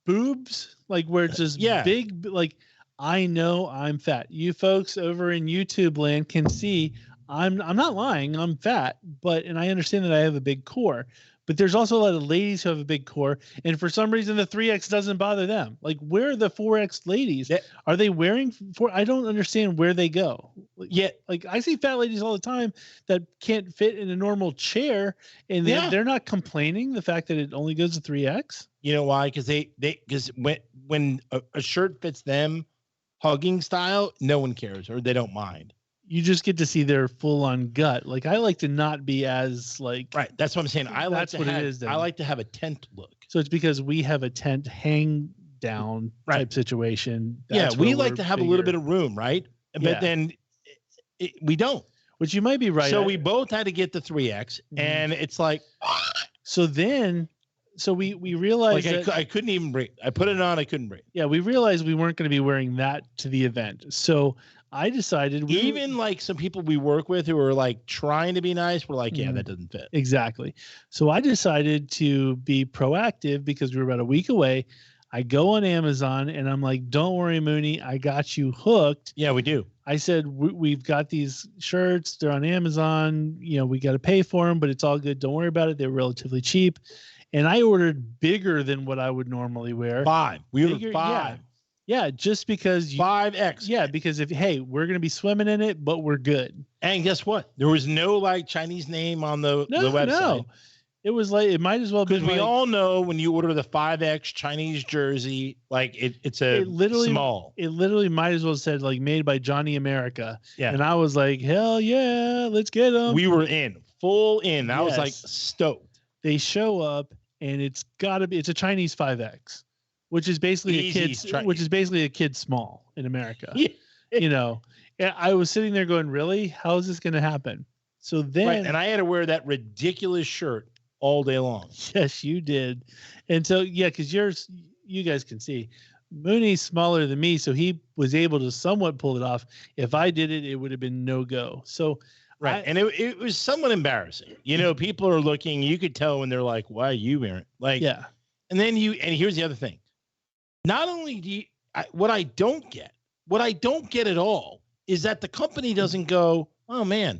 boobs, like where it's just big, like I know I'm fat. You folks over in YouTube land can see I'm not lying. I'm fat, and I understand that I have a big core. But there's also a lot of ladies who have a big core, and for some reason the 3X doesn't bother them. Like, where are the 4X ladies? Are they wearing 4? I don't understand where they go. Yet, like, I see fat ladies all the time that can't fit in a normal chair, and they're not complaining the fact that it only goes to 3X. You know why? Because when a shirt fits them, hugging style, no one cares or they don't mind. You just get to see their full-on gut. Like, I like to not be as like. Right. That's what I'm saying. I like to have a tent look. So it's because we have a tent hang down type situation. That's we like to have a little bit of room, right? But then we don't. Which you might be right. So we both had to get the 3X, and it's like. So we realized I couldn't even breathe. I put it on. I couldn't breathe. Yeah, we realized we weren't going to be wearing that to the event. So I decided like some people we work with who are like trying to be nice, we're like, that doesn't fit. Exactly. So I decided to be proactive because we were about a week away. I go on Amazon and I'm like, don't worry, Mooney, I got you hooked. Yeah, we do. I said, we've got these shirts. They're on Amazon. We got to pay for them, but it's all good. Don't worry about it. They're relatively cheap. And I ordered bigger than what I would normally wear. 5. We ordered 5. Yeah, just because 5X. Yeah, because we're going to be swimming in it, but we're good. And guess what? There was no like Chinese name on the website. No. It was like, it might as well be. Because we all know when you order the 5X Chinese jersey, like it's small. It literally might as well said like made by Johnny America. Yeah. And I was like, hell yeah, let's get them. We were full in. I was like stoked. They show up and it's a Chinese 5X. Which is basically a kid's small in America. Yeah. And I was sitting there going, really? How is this going to happen? So then, and I had to wear that ridiculous shirt all day long. Yes, you did. And so, because you guys can see, Mooney's smaller than me, so he was able to somewhat pull it off. If I did it, it would have been no go. So. Right. And it was somewhat embarrassing. People are looking, you could tell when they're like, why are you wearing it? Like, yeah. And here's the other thing. Not only what I don't get at all is that the company doesn't go, oh man,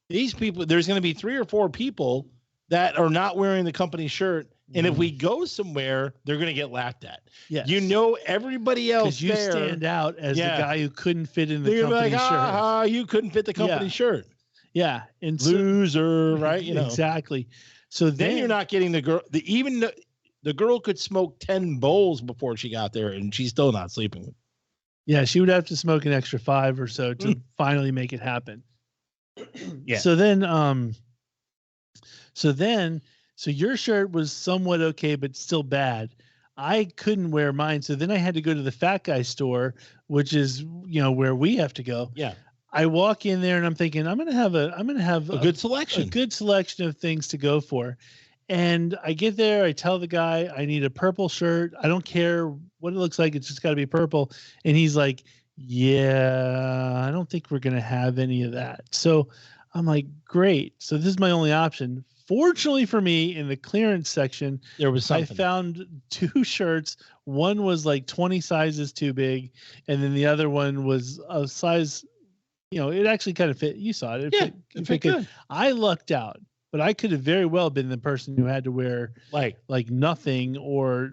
these people, there's going to be 3 or 4 people that are not wearing the company shirt. And if we go somewhere, they're going to get laughed at. Yes. Everybody else you stand out as the guy who couldn't fit in the company shirt. You couldn't fit the company shirt. Yeah. And loser, right? Exactly. So then you're not getting the girl, the girl could smoke 10 bowls before she got there, and she's still not sleeping with. Yeah, she would have to smoke an extra 5 or so to finally make it happen. Yeah. So your shirt was somewhat okay, but still bad. I couldn't wear mine, so then I had to go to the fat guy store, which is where we have to go. Yeah. I walk in there and I'm thinking I'm gonna have a good selection. A good selection of things to go for. And I get there, I tell the guy I need a purple shirt. I don't care what it looks like, it's just gotta be purple. And he's like, yeah, I don't think we're gonna have any of that. So I'm like, great. So this is my only option. Fortunately for me, in the clearance section, there was something. I found 2 shirts. One was like 20 sizes too big, and then the other one was a size, it actually kind of fit. You saw it. It fit good. I lucked out, but I could have very well been the person who had to wear like nothing, or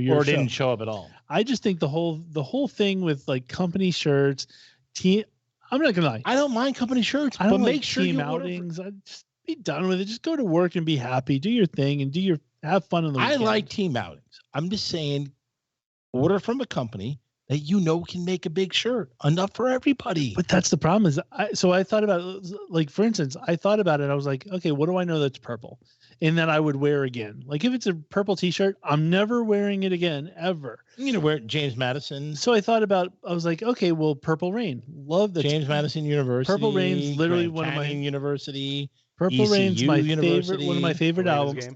or didn't show up at all. I just think the whole thing with like company shirts, team. I'm not gonna lie. I don't mind company shirts, but like make sure team outings. I just be done with it. Just go to work and be happy. Do your thing and have fun on the weekend. I like team outings. I'm just saying, order from a company that can make a big shirt, enough for everybody. But that's the problem. I thought about, like, for instance, I thought about it. I was like, okay, what do I know that's purple, and that I would wear again? Like, if it's a purple T-shirt, I'm never wearing it again ever. Wear James Madison. So I was like, okay, well, Purple Rain, love the James Madison University. Purple Rain's literally Grand one Canyon of my University. Purple ECU Rain's my University. favorite, one of my favorite albums.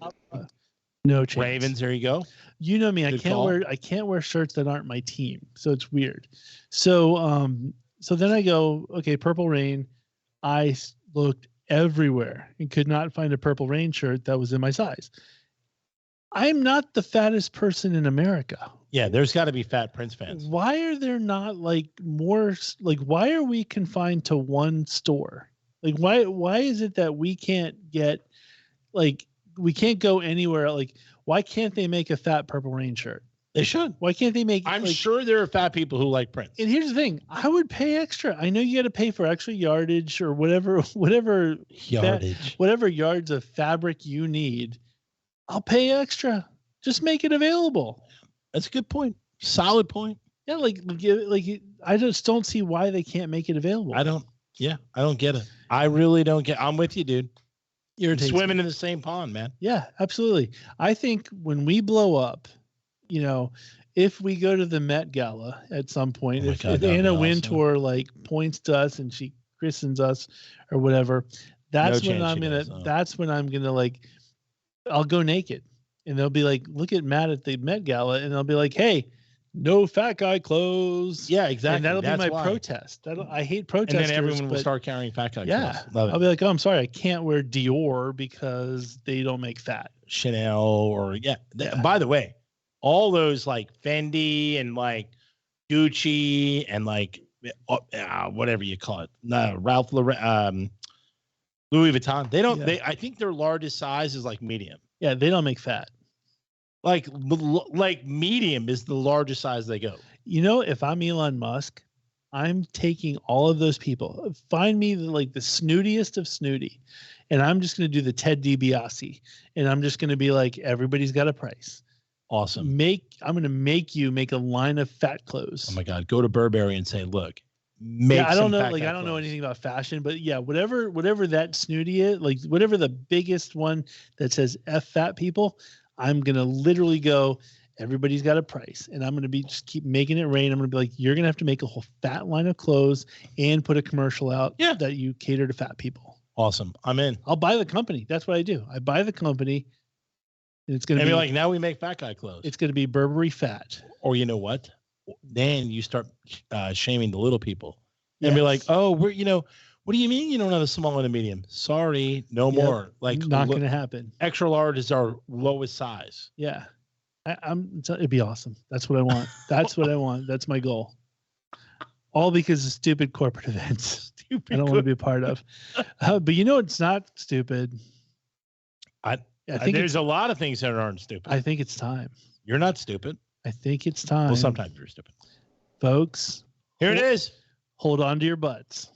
No chance. Ravens, there you go. You know me, I can't wear shirts that aren't my team. So it's weird. So so then I go, okay, Purple Rain. I looked everywhere and could not find a Purple Rain shirt that was in my size. I'm not the fattest person in America. Yeah, there's got to be fat Prince fans. Why are there not why are we confined to one store? Like, why is it that we can't get, like, we can't go anywhere? Like, why can't they make a fat Purple Rain shirt? They should. Why can't they make? I'm sure there are fat people who like Prince. And here's the thing: I would pay extra. I know you got to pay for extra yardage or whatever yards of fabric you need. I'll pay extra. Just make it available. That's a good point. Solid point. Yeah, like I just don't see why they can't make it available. I don't get it. I really don't get. I'm with you, dude. You're swimming in the same pond, man. Yeah, absolutely. I think when we blow up, if we go to the Met Gala at some point, if Anna Wintour points to us and she christens us or whatever, that's when I'm gonna I'll go naked, and they'll be like, look at Matt at the Met Gala, and they'll be like, hey, no fat guy clothes. Yeah, exactly. And that'll be my protest. I hate protesters. And then everyone will start carrying fat guy clothes. I'll be like, oh, I'm sorry, I can't wear Dior because they don't make fat. Chanel or By the way, all those Fendi and Gucci and whatever you call it, Ralph Lauren, Louis Vuitton. They don't. Yeah. I think their largest size is medium. Yeah, they don't make fat. Medium is the largest size they go. If I'm Elon Musk, I'm taking all of those people. Find me the snootiest of snooty, and I'm just going to do the Ted DiBiase, and I'm just going to be like, everybody's got a price. Awesome. I'm going to make you make a line of fat clothes. Oh my God, go to Burberry and say, look. I don't know. I don't know anything about fashion, but yeah, whatever that snooty is, whatever the biggest one that says F fat people, I'm going to literally go, everybody's got a price, and I'm going to just keep making it rain. I'm going to be like, you're going to have to make a whole fat line of clothes and put a commercial out that you cater to fat people. Awesome. I'm in. I'll buy the company. That's what I do. I buy the company, and it's going to be now we make fat guy clothes. It's going to be Burberry fat. Or you know what? Then you start shaming the little people and be like, oh, what do you mean you don't have a small and a medium? Sorry, no more. Not going to happen. Extra large is our lowest size. Yeah. It'd be awesome. That's what I want. That's what I want. That's my goal. All because of stupid corporate events. I don't want to be a part of. But it's not stupid. I think there's a lot of things that aren't stupid. I think it's time. You're not stupid. I think it's time. Well, sometimes you're stupid. Folks. Here it is. Hold on to your butts.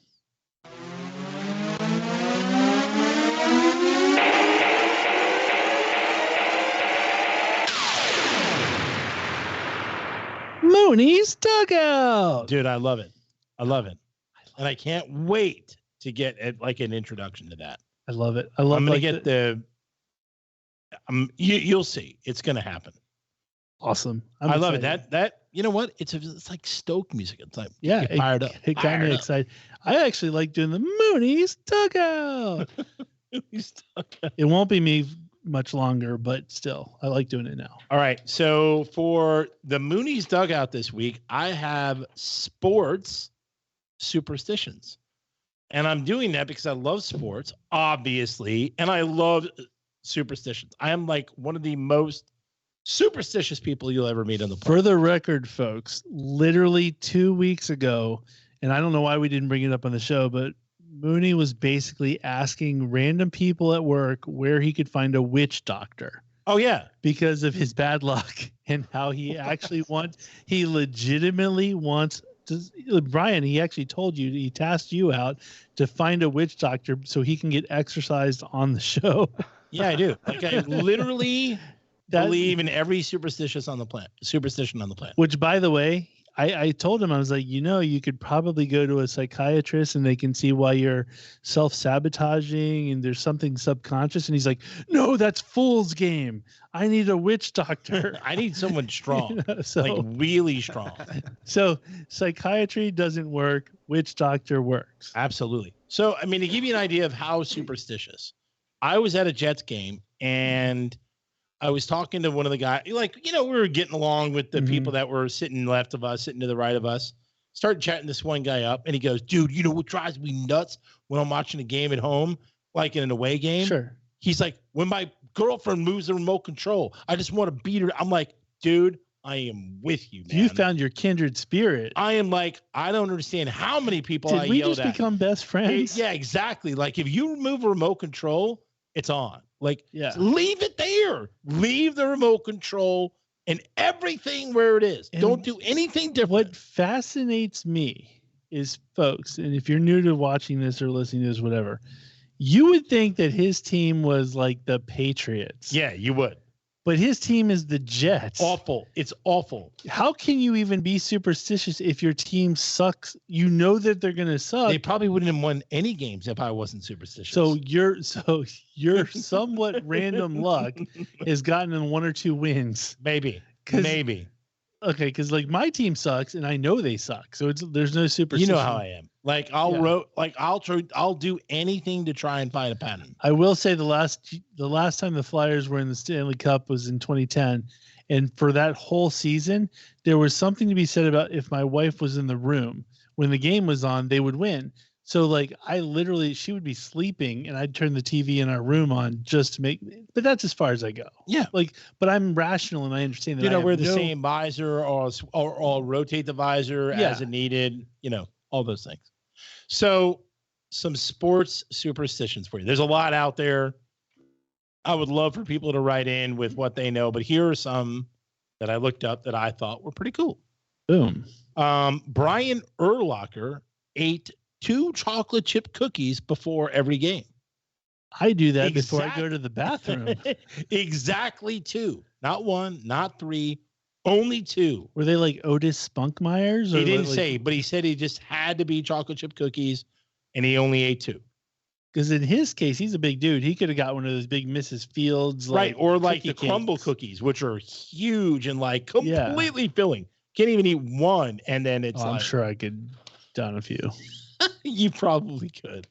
Mooney's Dugout. Dude, I love it. And I can't wait to get an introduction to that. I love it. I'm going to get you'll see. It's going to happen. Awesome. I love it. That you know what? It's like Stoke music. It's like fired up. It got me excited. I actually like doing the Mooney's Dugout. It won't be me much longer, but still, I like doing it now. All right. So for the Mooney's Dugout this week, I have sports superstitions. And I'm doing that because I love sports, obviously, and I love superstitions. I am like one of the most superstitious people you'll ever meet on the planet. For the record, folks, literally 2 weeks ago, and I don't know why we didn't bring it up on the show, but Mooney was basically asking random people at work where he could find a witch doctor. Oh, yeah. Because of his bad luck and how he actually he legitimately wants to, Brian, he actually told you, he tasked you out to find a witch doctor so he can get exercised on the show. Yeah, I do. Like, I literally believe in every superstition on the planet. Which, by the way, I told him, I was like, you could probably go to a psychiatrist and they can see why you're self-sabotaging and there's something subconscious. And he's like, no, that's fool's game. I need a witch doctor. I need someone strong, like really strong. So psychiatry doesn't work. Witch doctor works. Absolutely. So, I mean, to give you an idea of how superstitious, I was at a Jets game and I was talking to one of the guys, we were getting along with the people that were sitting left of us, sitting to the right of us. Started chatting this one guy up, and he goes, dude, you know what drives me nuts when I'm watching a game at home, like in an away game? Sure. He's like, when my girlfriend moves the remote control, I just want to beat her. I'm like, dude, I am with you, man. You found your kindred spirit. I am like, I don't understand how many people Did we just become best friends? Yeah, exactly. Like, if you remove a remote control, it's on. Like, leave it there. Leave the remote control and everything where it is. And don't do anything different. What fascinates me is, folks, and if you're new to watching this or listening to this, whatever, you would think that his team was like the Patriots. Yeah, you would. But his team is the Jets. Awful. It's awful. How can you even be superstitious if your team sucks? You know that they're going to suck. They probably wouldn't have won any games if I wasn't superstitious. So your somewhat random luck has gotten in 1 or 2 wins. Maybe. Okay, because like my team sucks and I know they suck. So there's no superstition. You know how I am. Like I'll do anything to try and find a pattern. I will say the last time the Flyers were in the Stanley Cup was in 2010, and for that whole season, there was something to be said about if my wife was in the room when the game was on, they would win. So like she would be sleeping and I'd turn the TV in our room on just to but that's as far as I go. Yeah. But I'm rational and I understand that. Wear the same visor or rotate the visor as it needed, all those things. So some sports superstitions for you. There's a lot out there. I would love for people to write in with what they know, but here are some that I looked up that I thought were pretty cool. Boom. Brian Urlacher ate 2 chocolate chip cookies before every game. I do that before I go to the bathroom. Exactly 2. Not 1, not 3, only 2. Were they like Otis Spunkmeyers? He didn't say, but he said he just had to be chocolate chip cookies, and he only ate 2. Because in his case, he's a big dude. He could have got one of those big Mrs. Fields, or like the crumble cookies, which are huge and like completely filling. Can't even eat one, and then it's. I'm sure I could down a few. You probably could.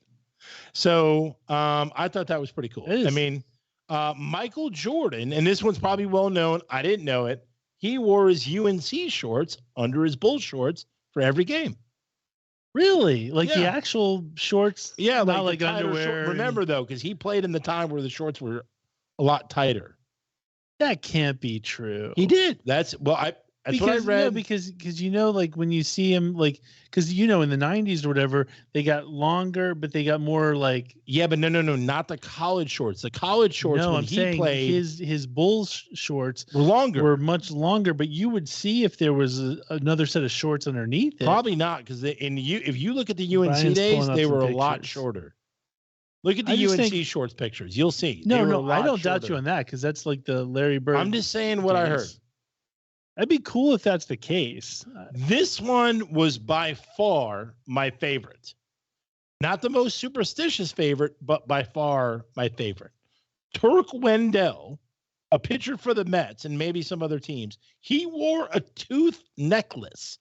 So I thought that was pretty cool. I mean, Michael Jordan, and this one's probably well known. I didn't know it. He wore his UNC shorts under his Bulls shorts for every game. Really? Like the actual shorts? Yeah, not like underwear. Remember, though, because he played in the time where the shorts were a lot tighter. That can't be true. He did. That's what I read. No, because like when you see him, like, because in the 90s or whatever, they got longer, but they got more like. Yeah, but no, not the college shorts. The college shorts he played, his Bulls shorts were much longer, but you would see if there was another set of shorts underneath it. Probably not, because if you look at the UNC days, they were a lot shorter. Look at the UNC shorts pictures. You'll see. No, I don't doubt you on that, because that's like the Larry Bird. I'm just saying what I heard. That'd be cool if that's the case. This one was by far my favorite. Not the most superstitious favorite, but by far my favorite. Turk Wendell a pitcher for the Mets and maybe some other teams. He wore a tooth necklace.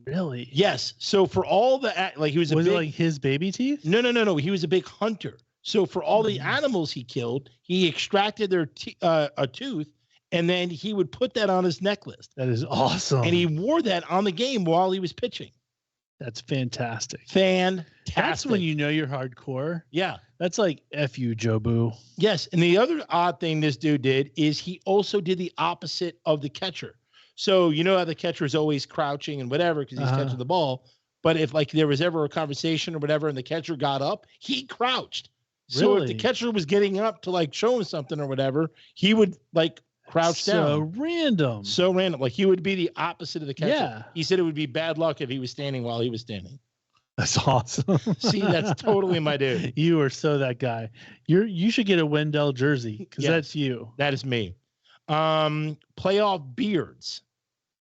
Really? Yes. So for all the he was it like his baby teeth? No. He was a big hunter. So for all the animals he killed, he extracted their a tooth, and then he would put that on his necklace. That is awesome. And he wore that on the game while he was pitching. That's fantastic. That's when you know you're hardcore. Yeah. That's like F you, Jobu. Yes. And the other odd thing this dude did is he also did the opposite of the catcher. So you know how the catcher is always crouching and whatever because he's catching the ball. But if like there was ever a conversation or whatever and the catcher got up, he crouched. So if the catcher was getting up to like show him something or whatever, he would like crouch down. So random. Like he would be the opposite of the catcher. Yeah. He said it would be bad luck if he was standing while he was standing. That's awesome. See, that's totally my dude. You are so that guy. You should get a Wendell jersey because that's you. That is me. Playoff beards.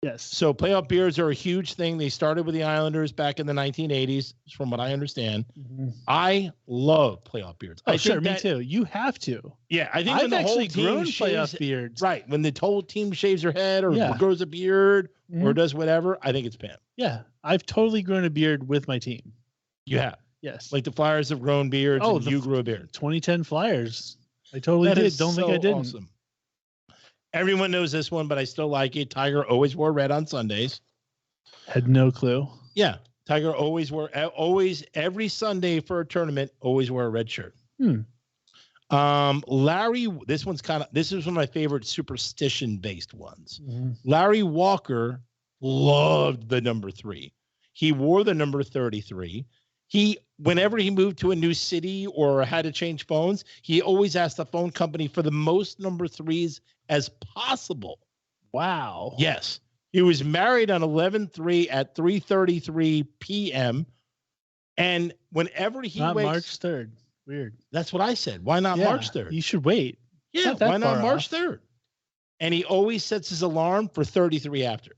Yes. So playoff beards are a huge thing. They started with the Islanders back in the 1980s, from what I understand. Mm-hmm. I love playoff beards. Oh, sure, me too. You have to. Yeah, I think I've when the actually whole grown team playoff beards. Right, when the whole team shaves their head or grows a beard or does whatever, I think it's Pam. Yeah, I've totally grown a beard with my team. You have? Yes. Like the Flyers have grown beards and you grew a beard. 2010 Flyers. I totally did. Don't think I didn't. Awesome. Everyone knows this one, but I still like it. Tiger always wore red on Sundays. Had no clue. Yeah. Tiger always every Sunday for a tournament, always wore a red shirt. Larry, this is one of my favorite superstition based ones. Larry Walker loved the number 3. He wore the number 33. Whenever he moved to a new city or had to change phones, he always asked the phone company for the most number 3s as possible. Wow. Yes. He was married on 11/3 at 3:33 p.m. And whenever he Not March 3rd. Weird. That's what I said. Why not March 3rd? You should wait. Yeah, why not March 3rd? And he always sets his alarm for 33 after.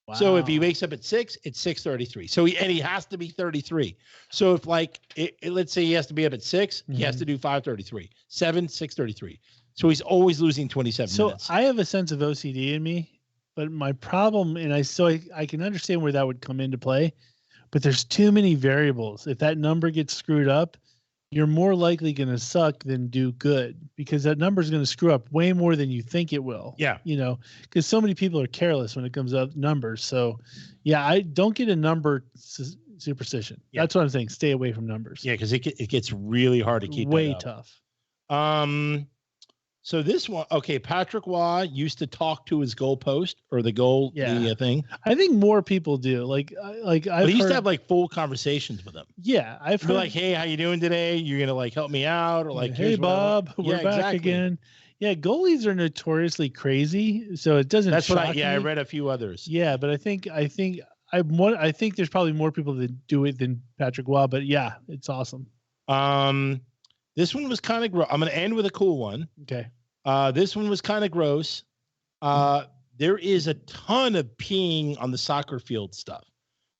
Wow. So if he wakes up at 6, it's 6:33. So he has to be 33. So if let's say he has to be up at 6, he has to do 5:33, 7, 6:33. So he's always losing 27 minutes. So I have a sense of OCD in me, but my problem, and I can understand where that would come into play, but there's too many variables. If that number gets screwed up, you're more likely going to suck than do good because that number is going to screw up way more than you think it will. Yeah. Because so many people are careless when it comes to numbers. So, yeah, I don't get a number superstition. Yeah. That's what I'm saying. Stay away from numbers. Yeah, because it gets really hard to keep. Way tough. So this one, okay, Patrick Waugh used to talk to his goalpost or the goal thing. I think more people do. He used to have like full conversations with him. Yeah, I've heard like, hey, how you doing today? You're gonna like help me out, or like, hey Bob, we're back again. Yeah, goalies are notoriously crazy, so it doesn't. That's what I read a few others. Yeah, but I think there's probably more people that do it than Patrick Waugh. But yeah, it's awesome. This one was kind of gross. I'm going to end with a cool one. Okay. This one was kind of gross. There is a ton of peeing on the soccer field stuff.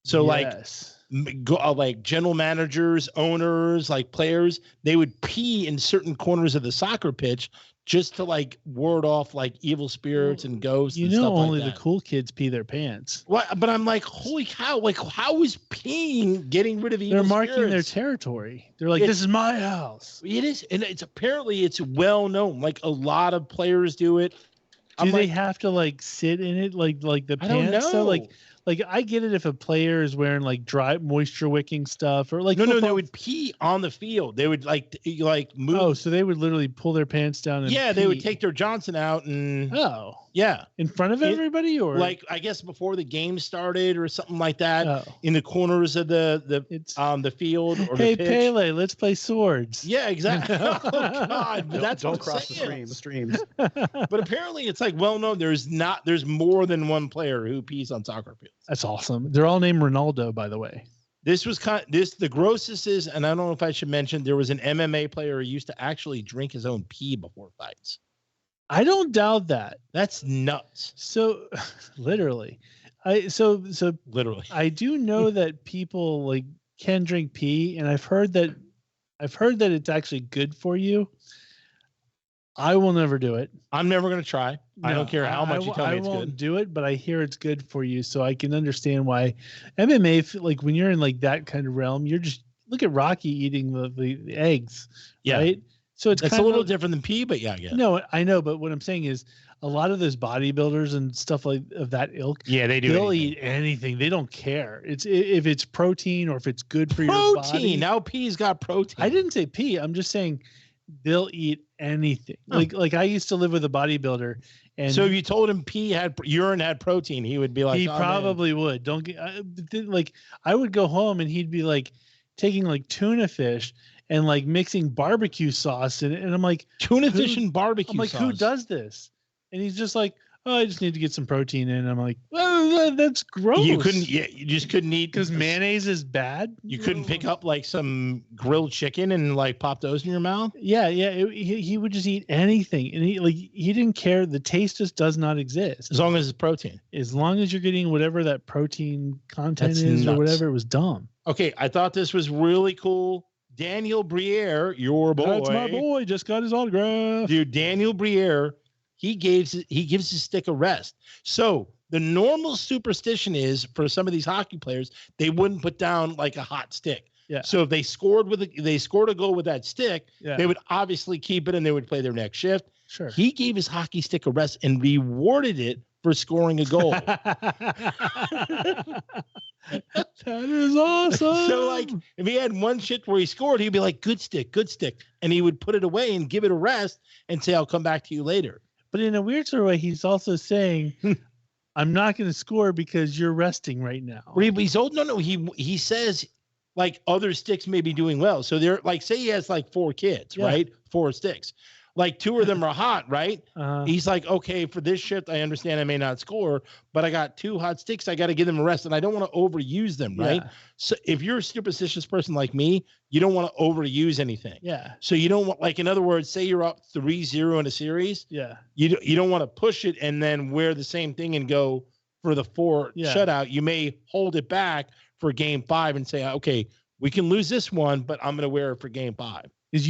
So like general managers, owners, like players, they would pee in certain corners of the soccer pitch just to like ward off like evil spirits and ghosts. You and know, stuff only like the cool kids pee their pants. What? But I'm like, holy cow! Like, how is peeing getting rid of evil They're marking spirits? their territory. They're like, this is my house. It is, and it's well known. Like a lot of players do it. Do they have to like sit in it like the pants? I don't know. So like I get it if a player is wearing like dry moisture wicking stuff or like no, they would pee on the field. They would like move. Oh, so they would literally pull their pants down and they would take their Johnson out and in front of everybody or like I guess before the game started or something like that in the corners of the field or hey the pitch. Pele, let's play swords. Yeah, exactly. Oh God, but don't cross the streams. But apparently it's like well known. There's more than one player who pees on soccer fields. That's awesome. They're all named Ronaldo, by the way. This was the grossest is, and I don't know if I should mention, there was an MMA player who used to actually drink his own pee before fights. I don't doubt that. That's nuts. So literally, literally, I do know that people like can drink pee, and I've heard that it's actually good for you. I will never do it. I'm never going to try. No, I don't care how much you tell me it's good. I won't do it, but I hear it's good for you, so I can understand why MMA. Like when you're in like that kind of realm, you're just look at Rocky eating the eggs, right? So it's a little different than pee, but yeah, I get it. No, I know, but what I'm saying is a lot of those bodybuilders and stuff like of that ilk. Yeah, they'll eat anything. They don't care. It's if it's protein or if it's good for your body. Protein. Now pee's got protein. I didn't say pee. I'm just saying they'll eat anything. Like I used to live with a bodybuilder, and so if you told him urine had protein, he would be like, he probably would. Don't get like I would go home and he'd be like taking like tuna fish and like mixing barbecue sauce in it, and I'm like, tuna fish and barbecue. I'm like, sauce. Who does this? And he's just like, oh, I just need to get some protein in. I'm like, well, that's gross. You just couldn't eat because mayonnaise is bad. You couldn't pick up like some grilled chicken and like pop those in your mouth. Yeah. He would just eat anything, and he didn't care. The taste just does not exist as long as it's protein. As long as you're getting whatever that protein content is or whatever, it was dumb. Okay, I thought this was really cool. Daniel Briere, your boy. That's my boy. Just got his autograph. Dude, Daniel Briere. He gives his stick a rest. So the normal superstition is for some of these hockey players, they wouldn't put down like a hot stick. Yeah. So if they scored a goal with that stick, they would obviously keep it and they would play their next shift. Sure. He gave his hockey stick a rest and rewarded it for scoring a goal. That is awesome. So like if he had one shift where he scored, he'd be like, good stick. And he would put it away and give it a rest and say, I'll come back to you later. But in a weird sort of way, he's also saying, I'm not going to score because you're resting right now. He's old. No. He says like other sticks may be doing well. So they're like, say he has like 4 kids, right? 4 sticks. Like 2 of them are hot, right? He's like, okay, for this shift, I understand I may not score, but I got 2 hot sticks. I got to give them a rest, and I don't want to overuse them, right? Yeah. So if you're a superstitious person like me, you don't want to overuse anything. Yeah. So you don't want, like, in other words, say you're up 3-0 in a series. Yeah. You don't want to push it and then wear the same thing and go for the 4 shutout. You may hold it back for game 5 and say, okay, we can lose this one, but I'm going to wear it for game 5. Because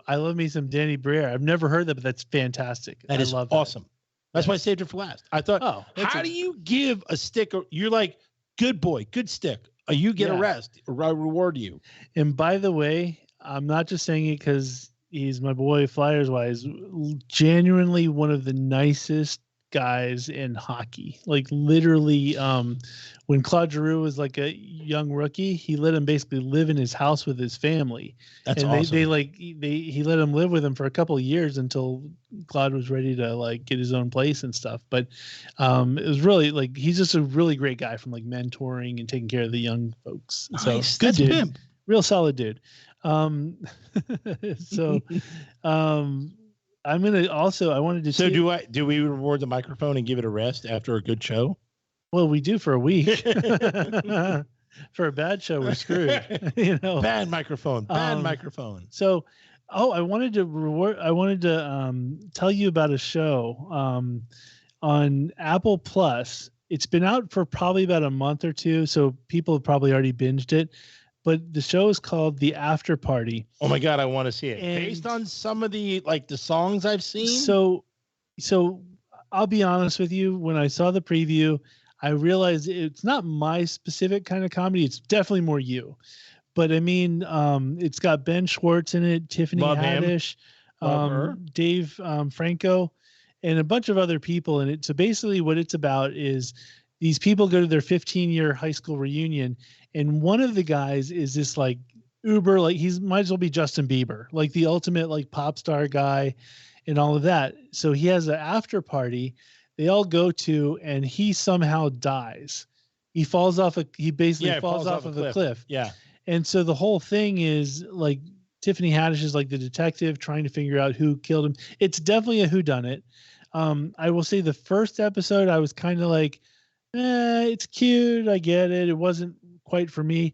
I love me some Danny Briere. I've never heard that, but that's fantastic. That is awesome. That's why I saved it for last. I thought, how do you give a stick? You're like, good boy, good stick. You get a rest. I reward you. And by the way, I'm not just saying it because he's my boy Flyers wise. Genuinely one of the nicest guys in hockey. Like literally, when Claude Giroux was like a young rookie, he let him basically live in his house with his family. That's awesome. He let him live with him for a couple of years until Claude was ready to like get his own place and stuff. But it was really like he's just a really great guy from like mentoring and taking care of the young folks. Nice. So good dude, him. Real solid dude. I'm gonna also. I wanted to. So do we reward the microphone and give it a rest after a good show? Well, we do for a week. For a bad show, we're screwed. Bad microphone. Bad microphone. So, I wanted to tell you about a show on Apple Plus. It's been out for probably about a month or 2, so people have probably already binged it. But the show is called The Afterparty. Oh my God, I want to see it. And based on some of the songs I've seen. So I'll be honest with you. When I saw the preview, I realized it's not my specific kind of comedy. It's definitely more you. But I mean, it's got Ben Schwartz in it, Tiffany Haddish, Dave Franco, and a bunch of other people in it. So basically what it's about is these people go to their 15-year high school reunion, and one of the guys is this like uber, like he's might as well be Justin Bieber, like the ultimate like pop star guy and all of that. So he has an after party they all go to, and he somehow dies. He falls off a cliff. Yeah. And so the whole thing is like Tiffany Haddish is like the detective trying to figure out who killed him. It's definitely a whodunit. I will say the first episode I was kind of like, it's cute. I get it. It wasn't quite for me.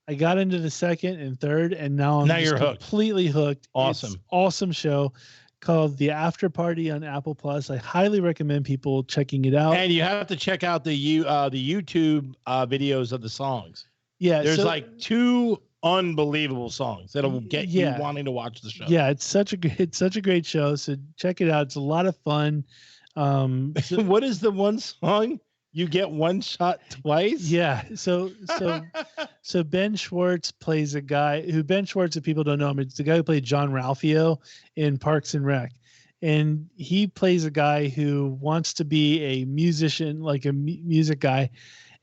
I got into the second and third, and now you're completely hooked. Awesome. It's awesome show called The Afterparty on Apple Plus. I highly recommend people checking it out. And you have to check out the YouTube videos of the songs. Yeah, there's like 2 unbelievable songs that'll get you wanting to watch the show. Yeah, it's such a great show. So check it out. It's a lot of fun. What is the one song? You get one shot twice. Yeah. So Ben Schwartz plays a guy who Ben Schwartz, if people don't know him, it's the guy who played John Ralphio in Parks and Rec. And he plays a guy who wants to be a musician, like a music guy.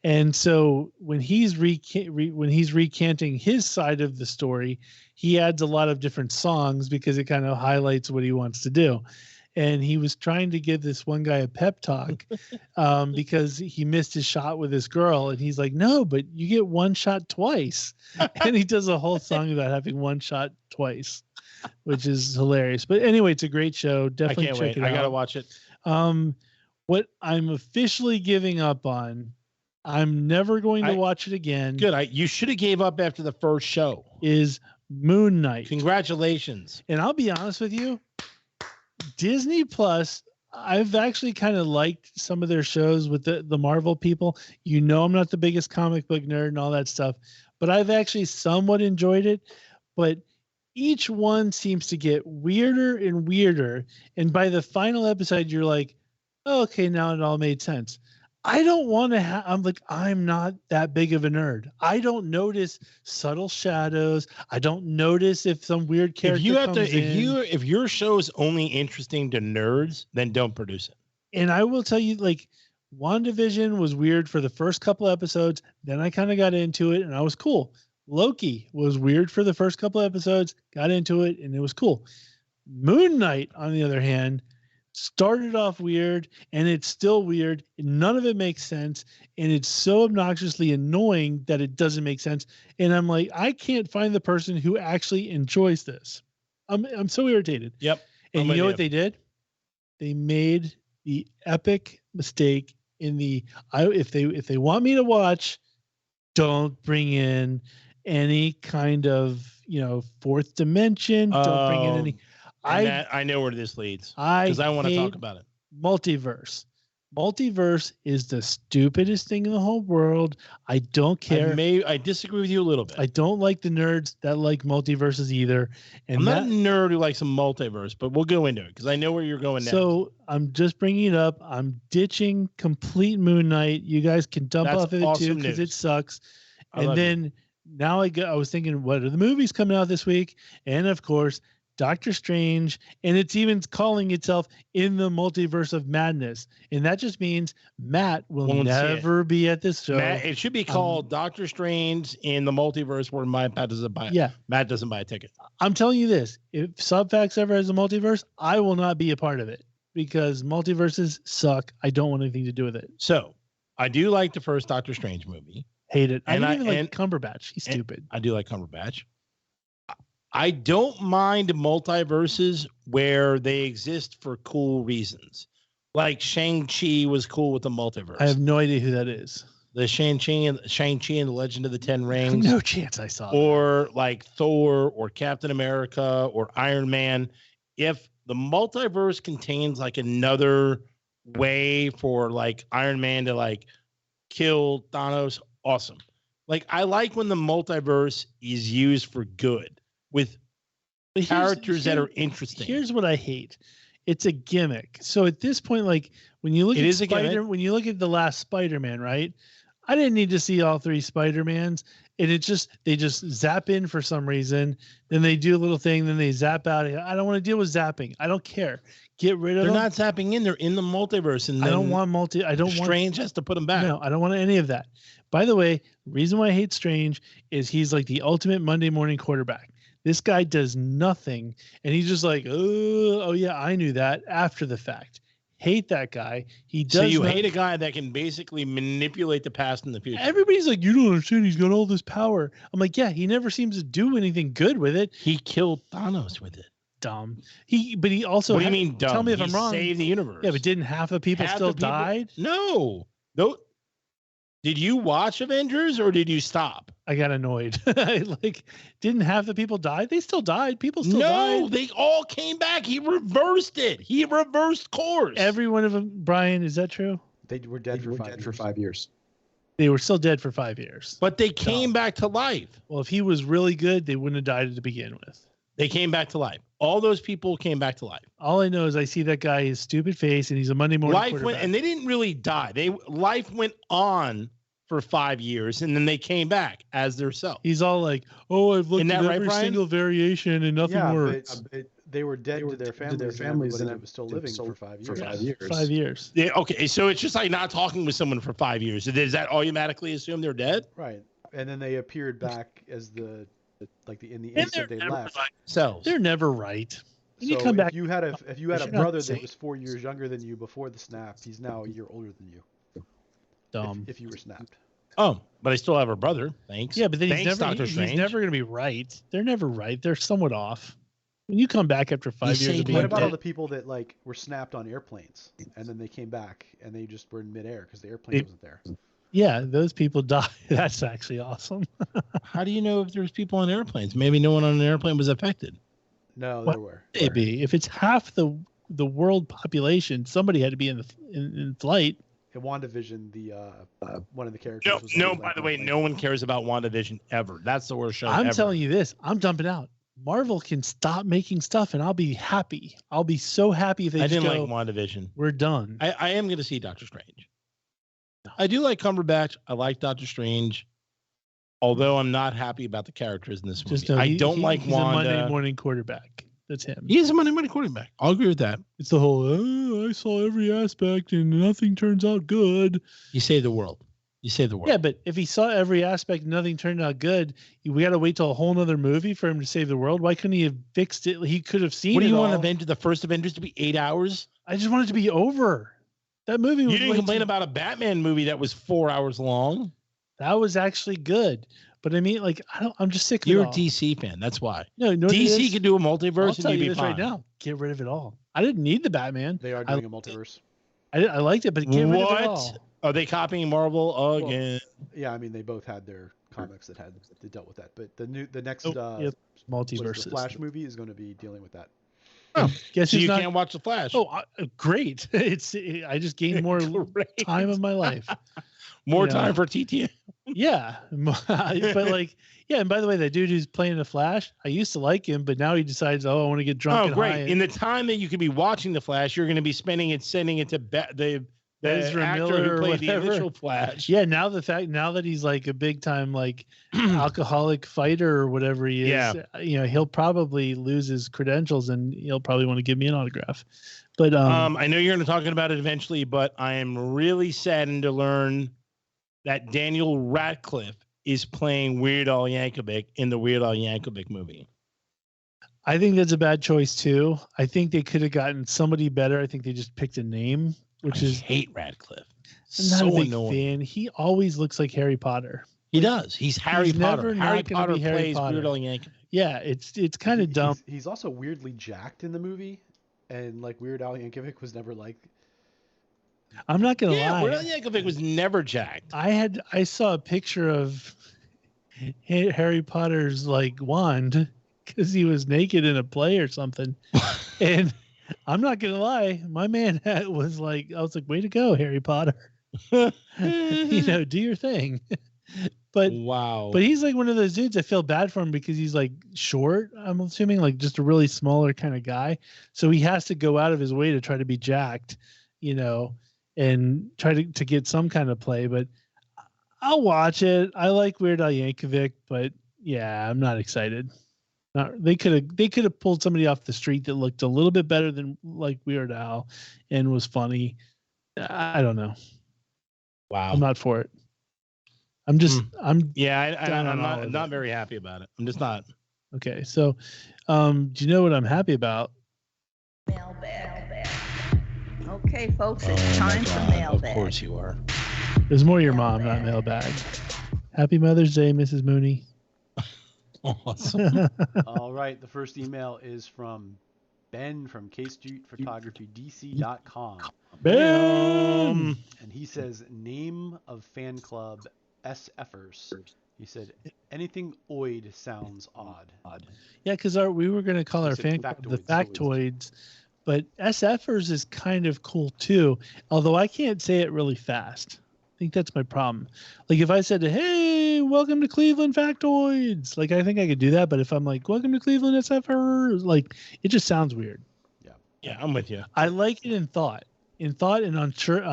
And so when he's recanting his side of the story, he adds a lot of different songs because it kind of highlights what he wants to do. And he was trying to give this one guy a pep talk because he missed his shot with this girl. And he's like, no, but you get one shot twice. And he does a whole song about having one shot twice, which is hilarious. But anyway, it's a great show. Definitely check it out. I got to watch it. What I'm officially giving up on, I'm never going to watch it again. Good. You should have gave up after the first show. Is Moon Knight. Congratulations. And I'll be honest with you, Disney Plus, I've actually kind of liked some of their shows with the Marvel people. You know, I'm not the biggest comic book nerd and all that stuff, but I've actually somewhat enjoyed it. But each one seems to get weirder and weirder. And by the final episode, you're like, oh, okay, now it all made sense. I don't want to I'm not that big of a nerd. I don't notice subtle shadows. I don't notice if some weird character if your show is only interesting to nerds, then don't produce it. And I will tell you, like, WandaVision was weird for the first couple episodes. Then I kind of got into it and I was cool. Loki was weird for the first couple episodes, got into it, and it was cool. Moon Knight, on the other hand, started off weird, and it's still weird. None of it makes sense, and it's so obnoxiously annoying that it doesn't make sense. And I'm like, I can't find the person who actually enjoys this. I'm so irritated. Yep. And you know what they did? They made the epic mistake in if they want me to watch, don't bring in any kind of, fourth dimension. Don't bring in any. I know where this leads because I want to talk about it. Multiverse. Multiverse is the stupidest thing in the whole world. I don't care. I disagree with you a little bit. I don't like the nerds that like multiverses either. And I'm not a nerd who likes a multiverse, but we'll go into it because I know where you're going next. So I'm just bringing it up. I'm ditching complete Moon Knight. You guys can dump off of it too because it sucks. And then now I was thinking, what are the movies coming out this week? And of course, Doctor Strange, and it's even calling itself In the Multiverse of Madness. And that just means Matt will never be at this show. It should be called Doctor Strange in the Multiverse where Matt doesn't buy a ticket. I'm telling you this, if Subfacts ever has a multiverse, I will not be a part of it because multiverses suck. I don't want anything to do with it. So I do like the first Doctor Strange movie. Hate it. I didn't even like Cumberbatch. He's stupid. I do like Cumberbatch. I don't mind multiverses where they exist for cool reasons. Like Shang-Chi was cool with the multiverse. I have no idea who that is. The Shang-Chi and the Legend of the Ten Rings. No chance I saw or that. Like Thor or Captain America or Iron Man. If the multiverse contains like another way for like Iron Man to like kill Thanos, awesome. Like I like when the multiverse is used for good. With characters that are interesting. Here's what I hate. It's a gimmick. So at this point, like when you look when you look at the last Spider-Man, right? I didn't need to see all three Spider-Mans. And they just zap in for some reason. Then they do a little thing, then they zap out. I don't want to deal with zapping. I don't care. Get rid of them. They're not zapping in, they're in the multiverse. And I don't want Strange has to put them back. No, I don't want any of that. By the way, the reason why I hate Strange is he's like the ultimate Monday morning quarterback. This guy does nothing, and he's just like, oh yeah, I knew that after the fact. Hate that guy. He does. So you hate a guy that can basically manipulate the past and the future. Everybody's like, you don't understand. He's got all this power. I'm like, yeah, he never seems to do anything good with it. He killed Thanos with it. Dumb. But he also. What do you mean dumb? Tell me if I'm wrong. Saved the universe. Yeah, but didn't half the people still died? No. Did you watch Avengers or did you stop? I got annoyed. Didn't half the people die? They still died. People still died. No, they all came back. He reversed it. He reversed course. Every one of them. Brian, is that true? They were dead for 5 years. They were still dead for 5 years. But they came back to life. Well, if he was really good, they wouldn't have died to begin with. They came back to life. All those people came back to life. All I know is I see that guy, his stupid face, and he's a Monday morning quarterback. And they didn't really die. Life went on for 5 years, and then they came back as their self. He's all like, "Oh, I've looked at every single variation, and nothing works." But they were dead to their families, and it was still living for 5 years. 5 years. Yeah, okay, so it's just like not talking with someone for 5 years. Does that automatically assume they're dead? Right, and then they appeared back as in the instant they left. Right. They're never right. When so you come back, if you had a brother that was 4 years younger than you before the snap, he's now a year older than you. Dumb. If you were snapped. Oh, but I still have a brother. Thanks. Yeah, but then Thanks, he's never going to be right. They're never right. They're somewhat off. When you come back after 5 years, what about all the people that were snapped on airplanes and then they came back and they just were in midair because the airplane wasn't there? Yeah, those people die. That's actually awesome. How do you know if there's people on airplanes? Maybe no one on an airplane was affected. No, there were. Maybe if it's half the world population, somebody had to be in flight. In WandaVision, one of the characters. By the way, no one cares about WandaVision ever. That's the worst show. I'm telling you this. I'm dumping out. Marvel can stop making stuff, and I'll be happy. I'll be so happy if they. I didn't like WandaVision. We're done. I am going to see Doctor Strange. I do like Cumberbatch. I like Doctor Strange. Although I'm not happy about the characters in this movie. I don't like Wanda. He's a Monday morning quarterback. That's him. He is a Monday morning quarterback. I'll agree with that. It's the whole, I saw every aspect and nothing turns out good. You save the world. Yeah, but if he saw every aspect and nothing turned out good, we got to wait till a whole nother movie for him to save the world. Why couldn't he have fixed it? He could have seen it. What do you want the first Avengers to be 8 hours? I just want it to be over. That movie was. You didn't complain about a Batman movie that was 4 hours long. That was actually good. But I mean, I'm just sick of it. You're a DC fan. That's why. No, DC could do a multiverse and you'd be fine. Right now. Get rid of it all. I didn't need the Batman. They are doing a multiverse. I liked it, but get rid of it all. Are they copying Marvel again? Well, yeah, I mean they both had their comics that dealt with that. But the next multiverse the Flash movie is going to be dealing with that. Oh, guess so you can't watch the Flash. Oh, great! I just gained more time of my life. More time for TTM. Yeah, but and by the way, that dude who's playing the Flash, I used to like him, but now he decides, I want to get drunk. Oh, great! In the time that you could be watching the Flash, you're going to be sending it to the actor who played the initial Flash. Yeah, now that he's like a big time alcoholic fighter or whatever he is, he'll probably lose his credentials and he'll probably want to give me an autograph. But I know you're going to talk about it eventually, but I am really saddened to learn that Daniel Radcliffe is playing Weird Al Yankovic in the Weird Al Yankovic movie. I think that's a bad choice too. I think they could have gotten somebody better. I think they just picked a name. I hate Radcliffe. I'm not a big fan. He always looks like Harry Potter. He does. He's Harry Potter. Harry Potter plays Weird Al Yankovic. Yeah, it's kind of dumb. He's also weirdly jacked in the movie, and Weird Al Yankovic was never like. I'm not gonna lie. Weird Al Yankovic was never jacked. I saw a picture of Harry Potter's wand because he was naked in a play or something, and. I'm not gonna lie, my man was I was like, way to go, Harry Potter. Do your thing. But wow. But he's one of those dudes. I feel bad for him because he's short. I'm assuming just a really smaller kind of guy. So he has to go out of his way to try to be jacked, and try to get some kind of play. But I'll watch it. I like Weird Al Yankovic, but yeah, I'm not excited. They could have pulled somebody off the street that looked a little bit better than Weird Al and was funny. I don't know. Wow. I'm not for it. I'm just I'm not very happy about it. I'm just not. Okay. So do you know what I'm happy about? Mailbag. Okay, folks, it's time for mailbag. Of course you are. There's more your mom, not mailbag. Happy Mother's Day, Mrs. Mooney. Awesome. All right. The first email is from Ben from KStreetPhotographyDC.com. Ben! And he says, name of fan club SFers. He said, anything oid sounds odd. Yeah, because we were going to call our fan club the Factoids, but SFers is kind of cool too, although I can't say it really fast. think that's my problem. Like if I said, "Hey, welcome to Cleveland Factoids," like I think I could do that. But if I'm like, "Welcome to Cleveland SFR," like it just sounds weird. Yeah, I'm with you. I like it in thought. In thought and on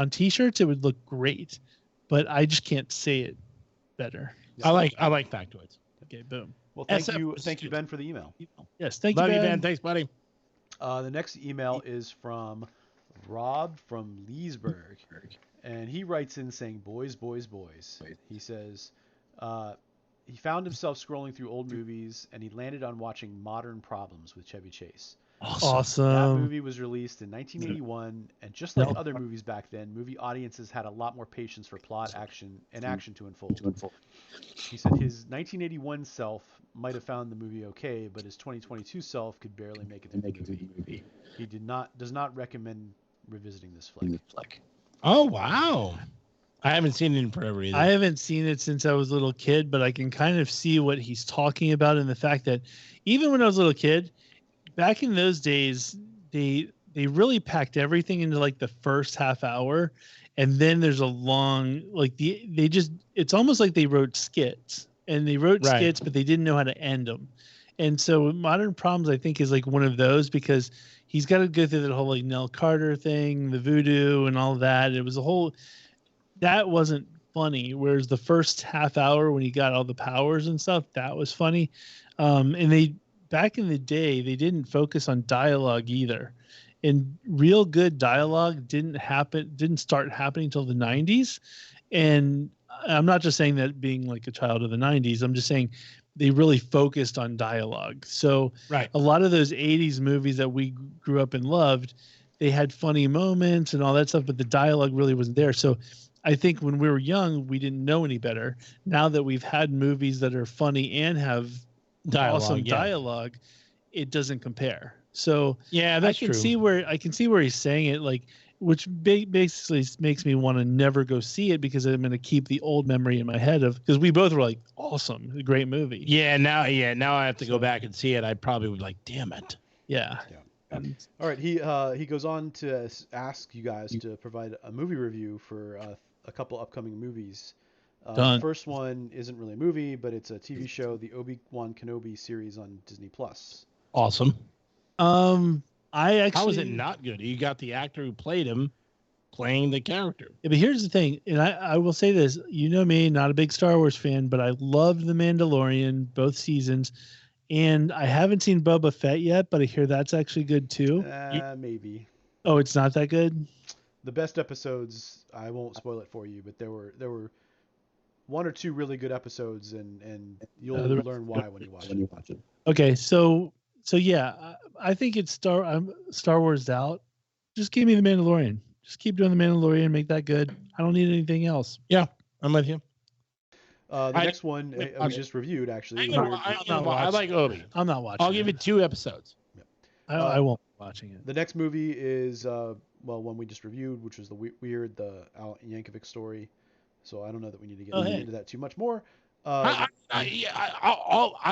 T-shirts, it would look great, but I just can't say it better. I like factoids. Okay, boom. Well, thank you, Ben, for the email. Yes, thank Love you, you, Ben. Ben. Thanks, buddy. The next email is from Rob from Leesburg, and he writes in saying, "Boys, boys, boys." He says he found himself scrolling through old movies, and he landed on watching Modern Problems with Chevy Chase. Awesome. That movie was released in 1981, and just like other movies back then, movie audiences had a lot more patience for plot, action to unfold. He said his 1981 self might have found the movie okay, but his 2022 self could barely make it through the movie. He does not recommend revisiting this flick. Oh, wow. I haven't seen it in forever either. I haven't seen it since I was a little kid, but I can kind of see what he's talking about in the fact that even when I was a little kid, back in those days, they really packed everything into like the first half hour, and then there's a long it's almost like they wrote skits, and they wrote skits, but they didn't know how to end them. And so Modern Problems, I think, is like one of those because he's got to go through that whole like Nell Carter thing, the voodoo, and all that. It was a whole that wasn't funny. Whereas the first half hour when he got all the powers and stuff, that was funny. And they back in the day, they didn't focus on dialogue either. And real good dialogue didn't start happening until the 90s. And I'm not just saying that being like a child of the 90s. I'm just saying they really focused on dialogue. So a lot of those 80s movies that we grew up and loved, they had funny moments and all that stuff, but the dialogue really wasn't there. So I think when we were young, we didn't know any better. Now that we've had movies that are funny and have awesome dialogue, it doesn't compare. So yeah, that's I can see where he's saying it, like, which basically makes me want to never go see it because I'm going to keep the old memory in my head of because we both were like, awesome, a great movie. Now I have to go back and see it. I probably would like, damn it. Yeah. All right. He goes on to ask you guys to provide a movie review for a couple upcoming movies. The first one isn't really a movie, but it's a TV show, the Obi-Wan Kenobi series on Disney Plus. Awesome. How was it not good? You got the actor who played him playing the character. Yeah, but here's the thing, and I will say this: you know me, not a big Star Wars fan, but I loved The Mandalorian both seasons, and I haven't seen Boba Fett yet, but I hear that's actually good too. Maybe. Oh, it's not that good. The best episodes, I won't spoil it for you, but there were one or two really good episodes, and you'll learn why when you watch it. Okay, so yeah, I think it's Star Wars out. Just give me The Mandalorian. Just keep doing The Mandalorian, make that good. I don't need anything else. Yeah, I'm with you. The next one we just reviewed, actually. I like Obi. I'm not watching. I'll give it 2 episodes. Yep. I won't be watching it. The next movie is one we just reviewed, which was the Al Yankovic story. So I don't know that we need to get into that too much more. I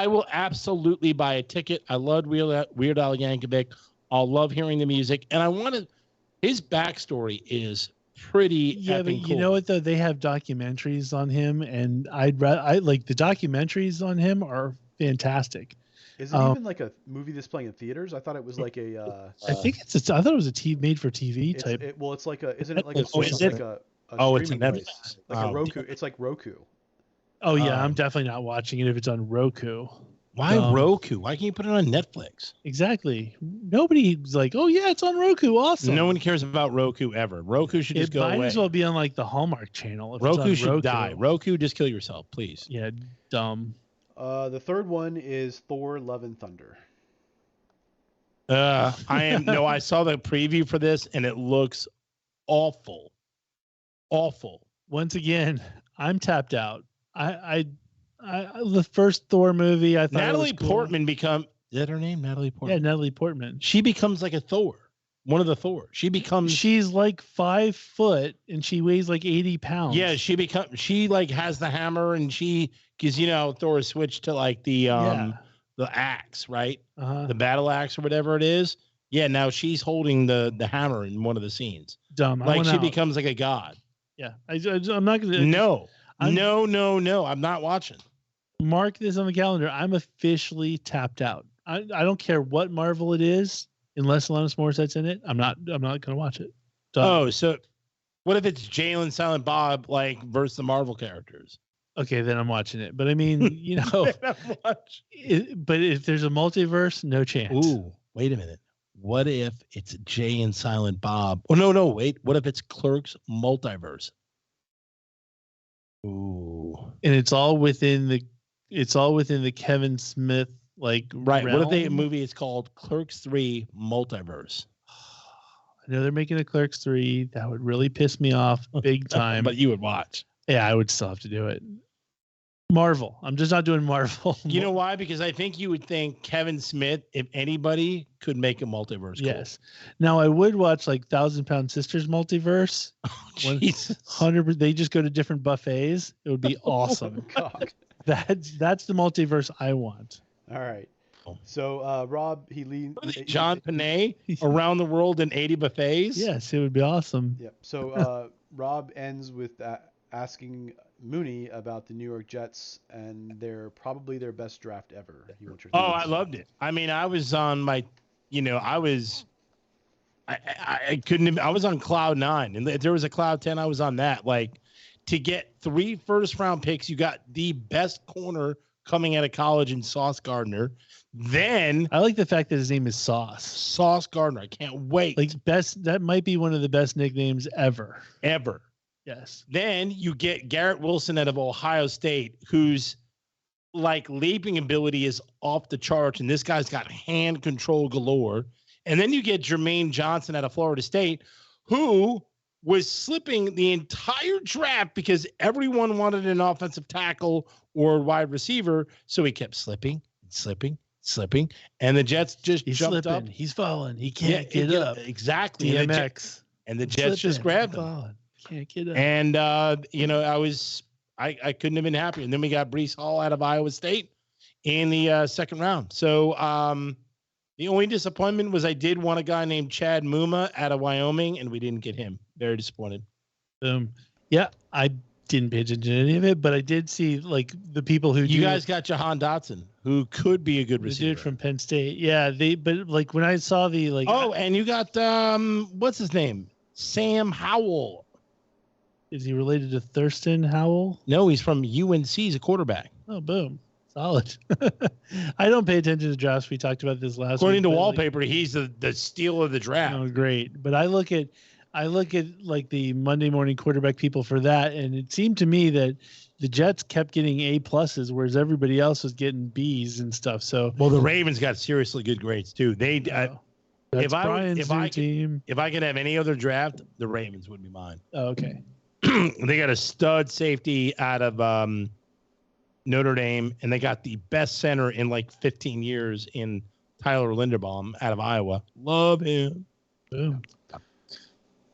will absolutely buy a ticket. I love Weird Al Yankovic. I'll love hearing the music, and his backstory is pretty. Yeah, but cool. You know what though? They have documentaries on him, and I like the documentaries on him are fantastic. Is it even like a movie that's playing in theaters? I thought it was like a. I think I thought it was a made for TV type. It's like a. Isn't it like a? Is it? It's a Netflix. Like a Roku. It's like Roku. Oh yeah, I'm definitely not watching it if it's on Roku. Why Roku? Why can't you put it on Netflix? Exactly. Nobody's like, oh yeah, it's on Roku. Awesome. No one cares about Roku ever. Roku should just go away. It might as well be on like the Hallmark Channel. Roku should die. Roku, just kill yourself, please. Yeah, dumb. The third one is Thor: Love and Thunder. I saw the preview for this and it looks awful. Awful. Once again, I'm tapped out. I the first Thor movie, I thought Natalie cool. Portman is that her name? Natalie Portman. Yeah, Natalie Portman. She becomes like a Thor. One of the Thor. She's like 5 foot and she weighs like 80 pounds. Yeah, she like has the hammer and because Thor switched to like the axe, right? The battle axe or whatever it is. Yeah, now she's holding the hammer in one of the scenes. Dumb. Like she becomes like a god. Yeah, I'm not gonna. No. I'm not watching. Mark this on the calendar. I'm officially tapped out. I don't care what Marvel it is, unless Alanis Morissette's in it. I'm not gonna watch it. Done. Oh, so what if it's Jay and Silent Bob versus the Marvel characters? Okay, then I'm watching it. But I mean, but if there's a multiverse, no chance. Ooh, wait a minute. What if it's Jay and Silent Bob? Oh no, wait. What if it's Clerks Multiverse? Ooh. And it's all within the Kevin Smith right. realm? What if the movie is called Clerks 3 Multiverse? I know they're making a Clerks 3. That would really piss me off big time. But you would watch. Yeah, I would still have to do it. Marvel. I'm just not doing Marvel. You know why? Because I think you would think Kevin Smith, if anybody, could make a multiverse. Yes. Now I would watch 1,000 Pound Sisters Multiverse. Oh, Jesus. 100%. They just go to different buffets. It would be awesome. Oh, God. That's the multiverse I want. All right. So Rob, he leads John Panay around the world in 80 buffets. Yes, it would be awesome. Yep. So Rob ends with asking Mooney about the New York Jets and probably their best draft ever. He wants your thoughts. I loved it. I mean, I was on my, I couldn't. I was on cloud 9, and if there was a cloud 10, I was on that. To get 3 first-round picks, you got the best corner coming out of college in Sauce Gardner. Then I like the fact that his name is Sauce Gardner. I can't wait. That might be one of the best nicknames ever. Yes. Then you get Garrett Wilson out of Ohio State, whose leaping ability is off the charts, and this guy's got hand control galore. And then you get Jermaine Johnson out of Florida State, who was slipping the entire draft because everyone wanted an offensive tackle or wide receiver, so he kept slipping, and the Jets just jumped up. He's falling. He can't get up. Exactly. DMX. And the Jets just grabbed him. Can't get up. And I couldn't have been happier. And then we got Breece Hall out of Iowa State in the second round. So the only disappointment was I did want a guy named Chad Muma out of Wyoming, and we didn't get him. Very disappointed. Yeah, I didn't pay attention to any of it, but I did see the people who you guys got Jahan Dotson, who could be a good receiver. The dude from Penn State. Yeah, but when I saw the and you got what's his name? Sam Howell. Is he related to Thurston Howell? No, he's from UNC. He's a quarterback. Oh, boom. Solid. I don't pay attention to drafts. We talked about this last According to Wallpaper, he's the steal of the draft. Oh, great. But I look at the Monday morning quarterback people for that, and it seemed to me that the Jets kept getting A+, whereas everybody else was getting B's and stuff. So the Ravens got seriously good grades too. They if I could have any other draft, the Ravens would be mine. Oh, okay. They got a stud safety out of Notre Dame, and they got the best center in 15 years in Tyler Linderbaum out of Iowa. Love him. Boom.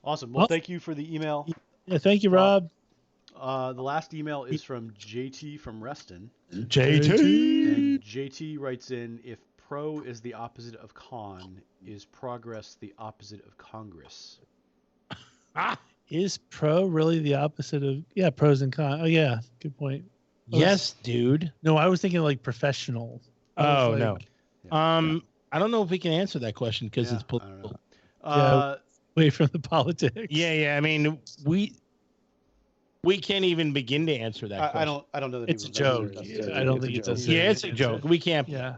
Awesome. Well, thank you for the email. Yeah, thank you, Rob. The last email is from JT from Reston. JT. And JT writes in, if pro is the opposite of con, is progress the opposite of Congress? Is pro really the opposite of pros and cons? Oh yeah, good point. Yes, dude. No, I was thinking professional. Oh no. Yeah. I don't know if we can answer that question because it's political. Away from the politics. Yeah. I mean, we can't even begin to answer that question. I don't know that it's a joke. I don't think it's a joke. Yeah, it's a joke. We can't. Yeah.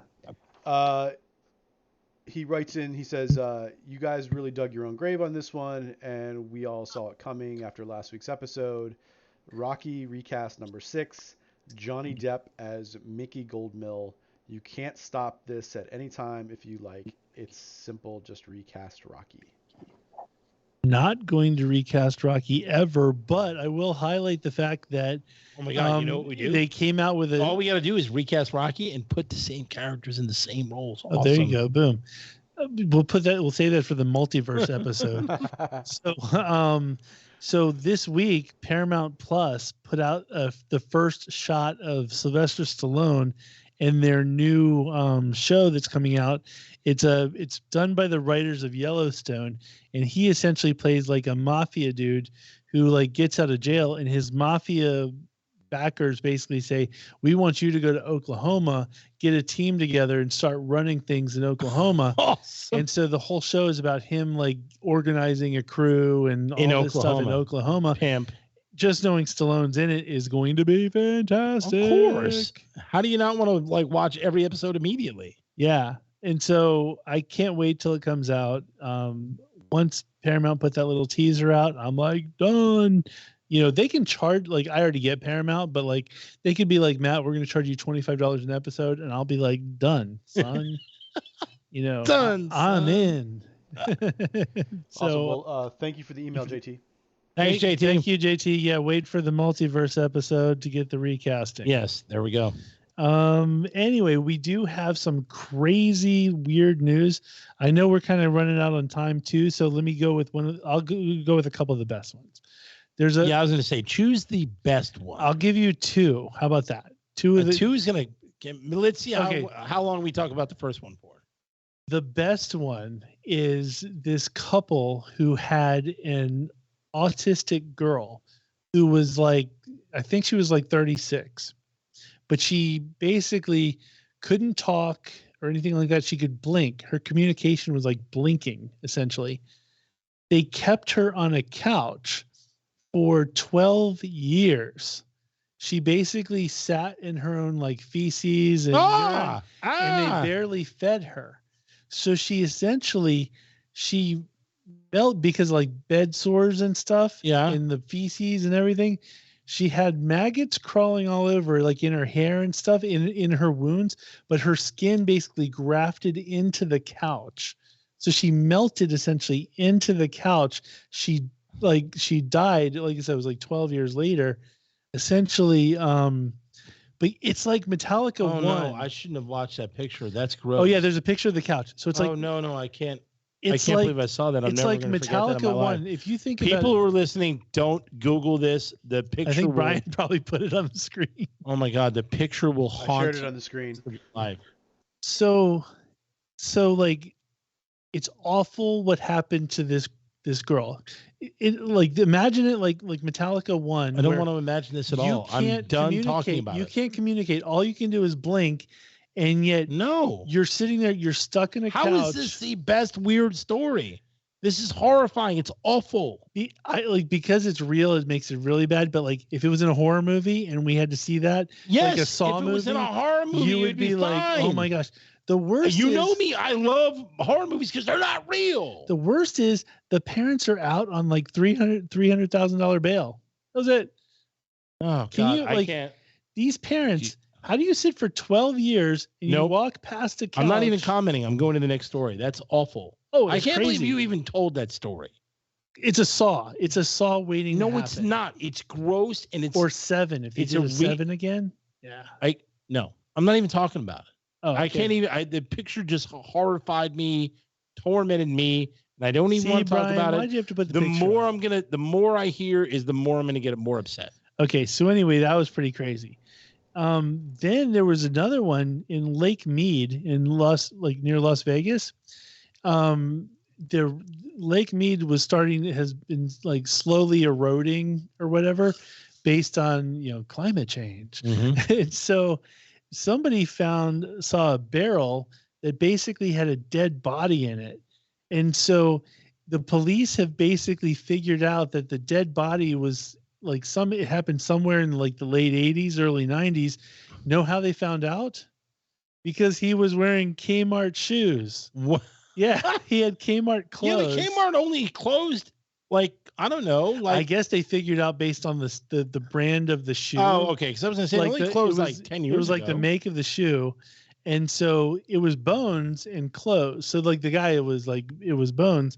He writes in, he says, you guys really dug your own grave on this one, and we all saw it coming after last week's episode. Rocky recast number 6, Johnny Depp as Mickey Goldmill. You can't stop this at any time if you like. It's simple, just recast Rocky. Not going to recast Rocky ever, but I will highlight the fact that oh my god, you know what we do? They came out with all we got to do is recast Rocky and put the same characters in the same roles. Oh, there you go, boom. We'll say that for the multiverse episode. So this week Paramount Plus put out the first shot of Sylvester Stallone, and their new show that's coming out. It's done by the writers of Yellowstone, and he essentially plays like a mafia dude who like gets out of jail, and his mafia backers basically say, we want you to go to Oklahoma, get a team together and start running things in Oklahoma. Awesome. And so the whole show is about him like organizing a crew and all this stuff in Oklahoma. Pimp. Just knowing Stallone's in it is going to be fantastic. Of course. How do you not want to like watch every episode immediately? Yeah. And so I can't wait till it comes out. Once Paramount put that little teaser out, I'm like, done. You know, they can charge, like, I already get Paramount, but like they could be like, Matt, we're going to charge you $25 an episode. And I'll be like, done, son. You know, done, I'm in. So, awesome. Well, thank you for the email, JT. Thanks, JT. Thank you, JT. Yeah, wait for the multiverse episode to get the recasting. Yes, there we go. Anyway, we do have some crazy weird news. I know we're kind of running out on time too, so let me go with one. I'll go with a couple of the best ones. I was going to say, choose the best one. I'll give you two. How about that? Two is going to. Let's see how long we talk about the first one for. The best one is this couple who had an autistic girl who was like, I think she was like 36, but she basically couldn't talk or anything like that. She could blink. Her communication was like blinking, essentially. They kept her on a couch for 12 years. She basically sat in her own like feces and urine, and they barely fed her. So she felt, because like bed sores and stuff, in the feces and everything, she had maggots crawling all over, like in her hair and stuff, in her wounds, but her skin basically grafted into the couch. So she melted essentially into the couch. She died, like I said, it was like 12 years later, essentially. But it's like Metallica 1. No, I shouldn't have watched that picture. That's gross. Oh yeah, there's a picture of the couch. So it's like, no, I can't. I can't believe I saw that. It's like Metallica 1. If you think people who are listening, don't Google this. The picture. I think Brian probably put it on the screen. Oh my God, the picture will haunt. I shared it on the screen. Live. So like, it's awful what happened to this girl. Like, imagine it like Metallica 1. I don't want to imagine this at all. I'm done talking about it. You can't communicate. All you can do is blink, and yet you're sitting there. You're stuck in a couch. How is this the best weird story? This is horrifying. It's awful. Because it's real, it makes it really bad. But like, if it was in a horror movie and we had to see that, like a Saw movie, if it was in a horror movie, you would be like, oh my gosh. The worst you know me, I love horror movies because they're not real. The worst is the parents are out on like $300,000 bail. That was it. Oh, God, I can't. These parents, how do you sit for 12 years and you walk past a couch? I'm not even commenting. I'm going to the next story. That's awful. Oh, I can't believe you even told that story. It's a Saw. It's a Saw waiting to happen. No, it's not. It's gross and it's... Or 7. If it's a 7 again? Yeah. No, I'm not even talking about it. Oh, okay. I can't even. The picture just horrified me, tormented me, and I don't even want to talk about it. Why'd you have to put the more on? The more I hear is the more I'm gonna get more upset. Okay, so anyway, that was pretty crazy. Then there was another one in Lake Mead in near Las Vegas. The Lake Mead has been like slowly eroding or whatever, based on climate change, and so. Somebody saw a barrel that basically had a dead body in it. And so the police have basically figured out that the dead body was like it happened somewhere in like the late 80s, early 90s. Know how they found out? Because he was wearing Kmart shoes. What? Yeah, he had Kmart clothes. Yeah, the Kmart only closed like, I don't know. I guess they figured out based on the brand of the shoe. Oh, okay. Because I was going to say, it only closed like 10 years ago. It was like the make of the shoe. And so it was bones and clothes. So like the guy, it was bones.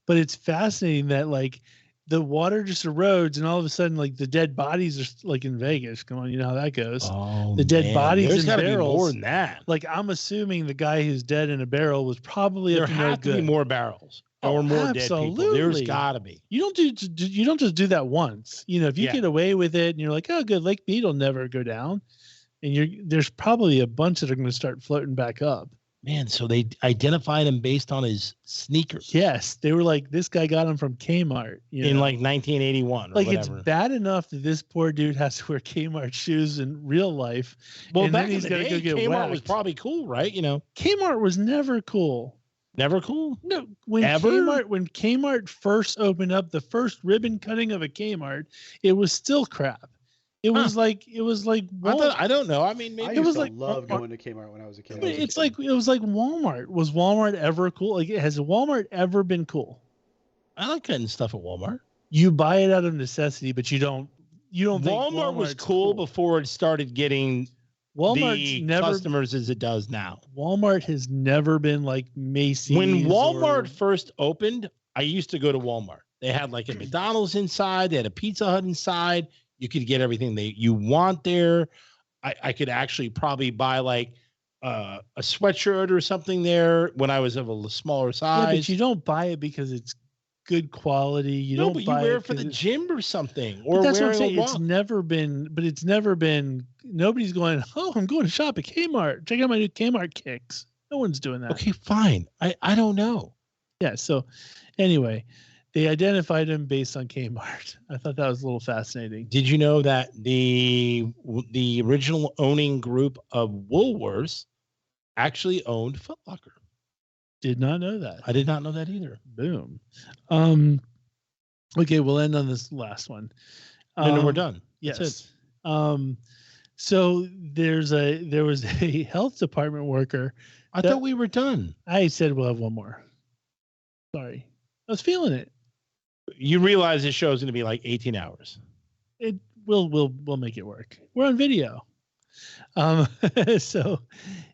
But it's fascinating that like the water just erodes and all of a sudden like the dead bodies are like in Vegas. Come on, you know how that goes. Oh, the dead bodies There's in gotta barrels. Be more than that. Like I'm assuming the guy who's dead in a barrel was probably there up to no have good. To be more barrels. Or more absolutely. Dead people. There's got to be. You don't just do that once. If you get away with it and you're like, oh, good, Lake Mead will never go down. and there's probably a bunch that are going to start floating back up. Man, so they identified him based on his sneakers. Yes, they were like, this guy got him from Kmart in like 1981 or like whatever. It's bad enough that this poor dude has to wear Kmart shoes in real life. Well, and back then he's in the got to day, go get Kmart whacked. was probably cool, right? You know, Kmart was never cool. Never cool? No, when Kmart first opened up, the first ribbon cutting of a Kmart, it was still crap. It was like I don't know. I mean, maybe it was like love going to Kmart when I was a kid. It was like Walmart. Was Walmart ever cool? Like, has Walmart ever been cool? I like getting stuff at Walmart. You buy it out of necessity, but you don't. Walmart was cool before it started getting Walmart's never customers as it does now. Walmart has never been like Macy's. When Walmart first opened, I used to go to Walmart. They had like a McDonald's inside. They had a Pizza Hut inside. You could get everything you want there. I could actually probably buy like a sweatshirt or something there when I was of a smaller size. Yeah, but you don't buy it because it's good quality. You don't but buy you wear it it for the gym or something. Or that's what I'm saying. It's never been. Nobody's going, oh, I'm going to shop at Kmart. Check out my new Kmart kicks. No one's doing that. Okay, fine. I don't know. Yeah. So anyway, they identified him based on Kmart. I thought that was a little fascinating. Did you know that the original owning group of Woolworths actually owned Foot Locker? Did not know that. I did not know that either. Boom. Okay, we'll end on this last one. And then we're done. Yes. That's it. So there was a health department worker. I thought we were done. I said we'll have one more. Sorry. I was feeling it. You realize this show is going to be like 18 hours. We'll make it work. We're on video. So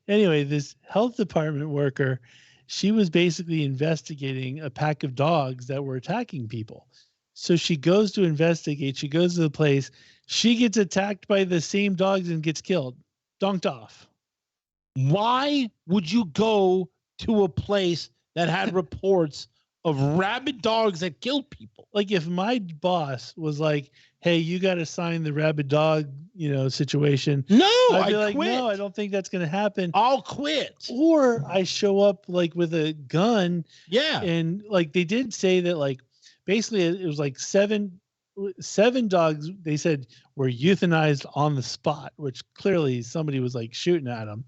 anyway, this health department worker, she was basically investigating a pack of dogs that were attacking people. So she goes to investigate. She goes to the place. She gets attacked by the same dogs and gets killed, dunked off. Why would you go to a place that had reports of rabid dogs that killed people? Like if my boss was like, hey, you got to sign the rabid dog, situation. No, I'd be I like, quit. no, I don't think that's going to happen. I'll quit. Or I show up like with a gun. Yeah. And like, they did say that like, basically it was like seven dogs, they said, were euthanized on the spot, which clearly somebody was like shooting at them.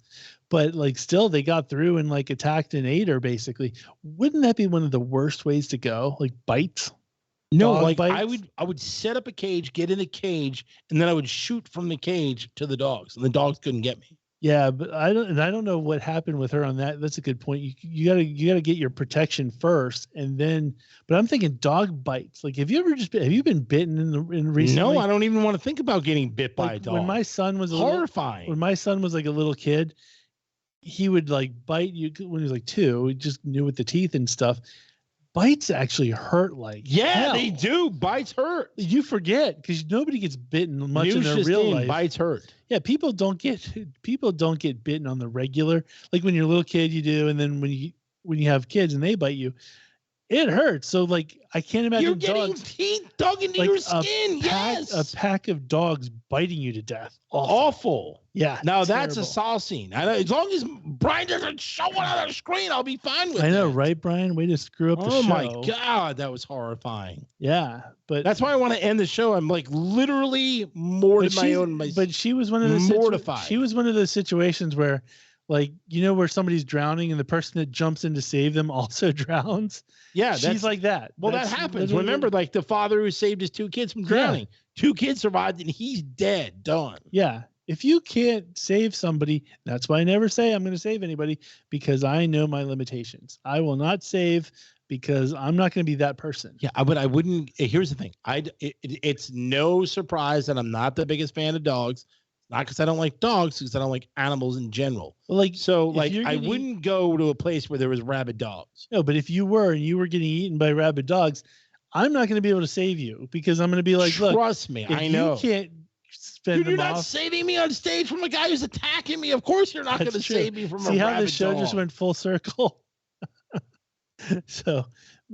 But like still they got through and like attacked and ate her basically. Wouldn't that be one of the worst ways to go? Like bites? No, dog like bites? I would set up a cage, get in a cage, and then I would shoot from the cage to the dogs, and the dogs couldn't get me. Yeah, but I don't know what happened with her on that. That's a good point. You gotta get your protection first, and then. But I'm thinking dog bites. Like, have you been bitten in recently? No, I don't even want to think about getting bit by a dog. When my son was horrifying. When my son was like a little kid, he would like bite you when he was like 2. He just knew with the teeth and stuff. Bites actually hurt like hell. They do. Bites hurt. You forget because nobody gets bitten much in their real life. Bites hurt. Yeah, people don't get bitten on the regular. Like when you're a little kid, you do, and then when you have kids and they bite you, it hurts. So like I can't imagine you're getting teeth dug into your skin. A pack of dogs biting you to death. Awful. Yeah. Now that's a Saw scene. As long as Brian doesn't show it on the screen, I'll be fine with it. I know, right, Brian? Way to screw up the show. Oh my God, that was horrifying. Yeah, but that's why I want to end the show. I'm like literally more to my own. But she was one of the mortified. She was one of those situations where, like, where somebody's drowning and the person that jumps in to save them also drowns. Yeah, she's like that. Well, that happens. Remember, like the father who saved his 2 kids from drowning. Yeah. 2 kids survived and he's dead. Done. Yeah. If you can't save somebody, that's why I never say I'm going to save anybody, because I know my limitations. I will not save because I'm not going to be that person. Yeah, but I wouldn't. Here's the thing. It's no surprise that I'm not the biggest fan of dogs. Not because I don't like dogs, because I don't like animals in general. Like, so, like, I wouldn't go to a place where there was rabid dogs. No, but if you were and you were getting eaten by rabid dogs, I'm not going to be able to save you because I'm going to be like, look, trust me, I know. You can't spend You're not saving me on stage from a guy who's attacking me. Of course, you're not going to save me from a rabid dog. See how the show just went full circle? So,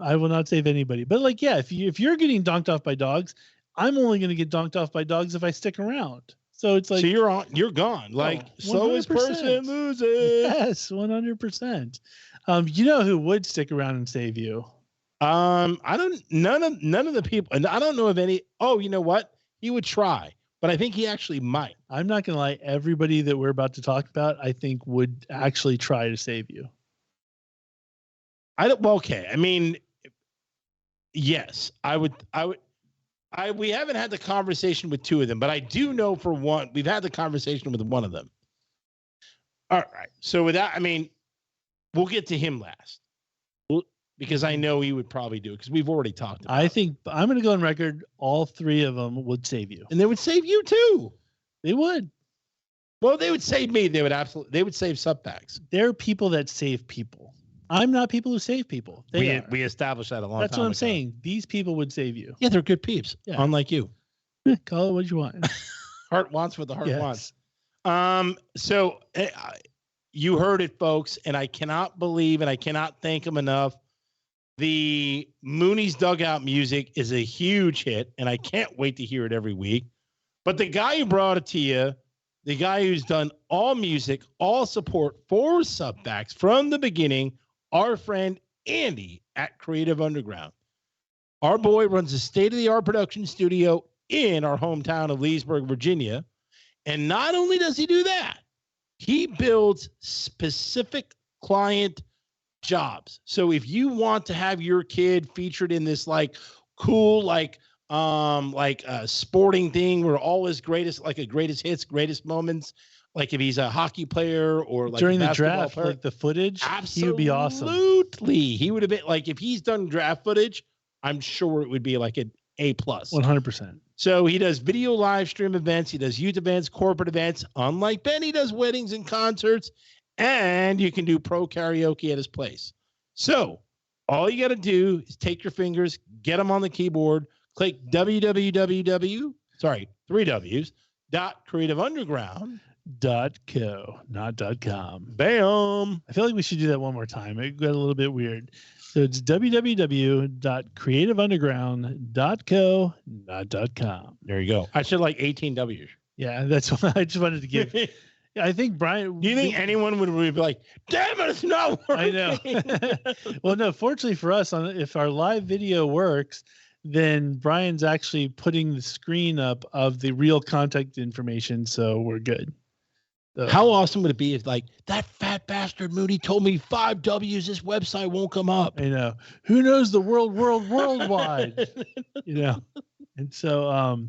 I will not save anybody. But like, yeah, if you're getting donked off by dogs, I'm only going to get donked off by dogs if I stick around. So it's like, so you're gone. Like slowest person loses. Yes, 100%. You know who would stick around and save you? None of the people, and I don't know of any. Oh, you know what? He would try, but I think he actually might. I'm not gonna lie. Everybody that we're about to talk about, I think, would actually try to save you. Okay. I mean, yes, I would. We haven't had the conversation with two of them, but I do know for one, we've had the conversation with one of them. All right. So with that, I mean, we'll get to him last. Because I know he would probably do it because we've already talked about it. I think I'm going to go on record. All three of them would save you. And they would save you too. They would. Well, they would save me. They would save Subpacks. They're people that save people. I'm not people who save people. We established that a long time ago. That's what I'm saying. These people would save you. Yeah, they're good peeps. Yeah. Unlike you. Call it what you want. Heart wants what the heart wants. So you heard it, folks, and I cannot believe and I cannot thank him enough. The Mooney's Dugout music is a huge hit, and I can't wait to hear it every week. But the guy who brought it to you, the guy who's done all music, all support for Subpacks from the beginning, our friend Andy at Creative Underground. Our boy runs a state-of-the-art production studio in our hometown of Leesburg, Virginia. And not only does he do that, he builds specific client jobs. So if you want to have your kid featured in this like cool sporting thing where all his greatest hits, greatest moments, like if he's a hockey player or like during the draft, player, like the footage, absolutely, he would be awesome. Absolutely, he would have been like if he's done draft footage, I'm sure it would be like an A+. 100%. So he does video live stream events, he does youth events, corporate events. Unlike Ben, he does weddings and concerts. And you can do pro karaoke at his place. So all you got to do is take your fingers, get them on the keyboard, click www.creativeunderground.co, not .com. Bam. I feel like we should do that one more time. It got a little bit weird. So it's www.creativeunderground.co, not .com. There you go. I should like 18 W's. Yeah, that's what I just wanted to give. Yeah, I think Brian. Do you think anyone would be like, "Damn it, it's not working"? I know. Well, no. Fortunately for us, if our live video works, then Brian's actually putting the screen up of the real contact information, so we're good. So, how awesome would it be if, like, that fat bastard Mooney told me 5 W's, this website won't come up? I know. Who knows the worldwide? You know. And so,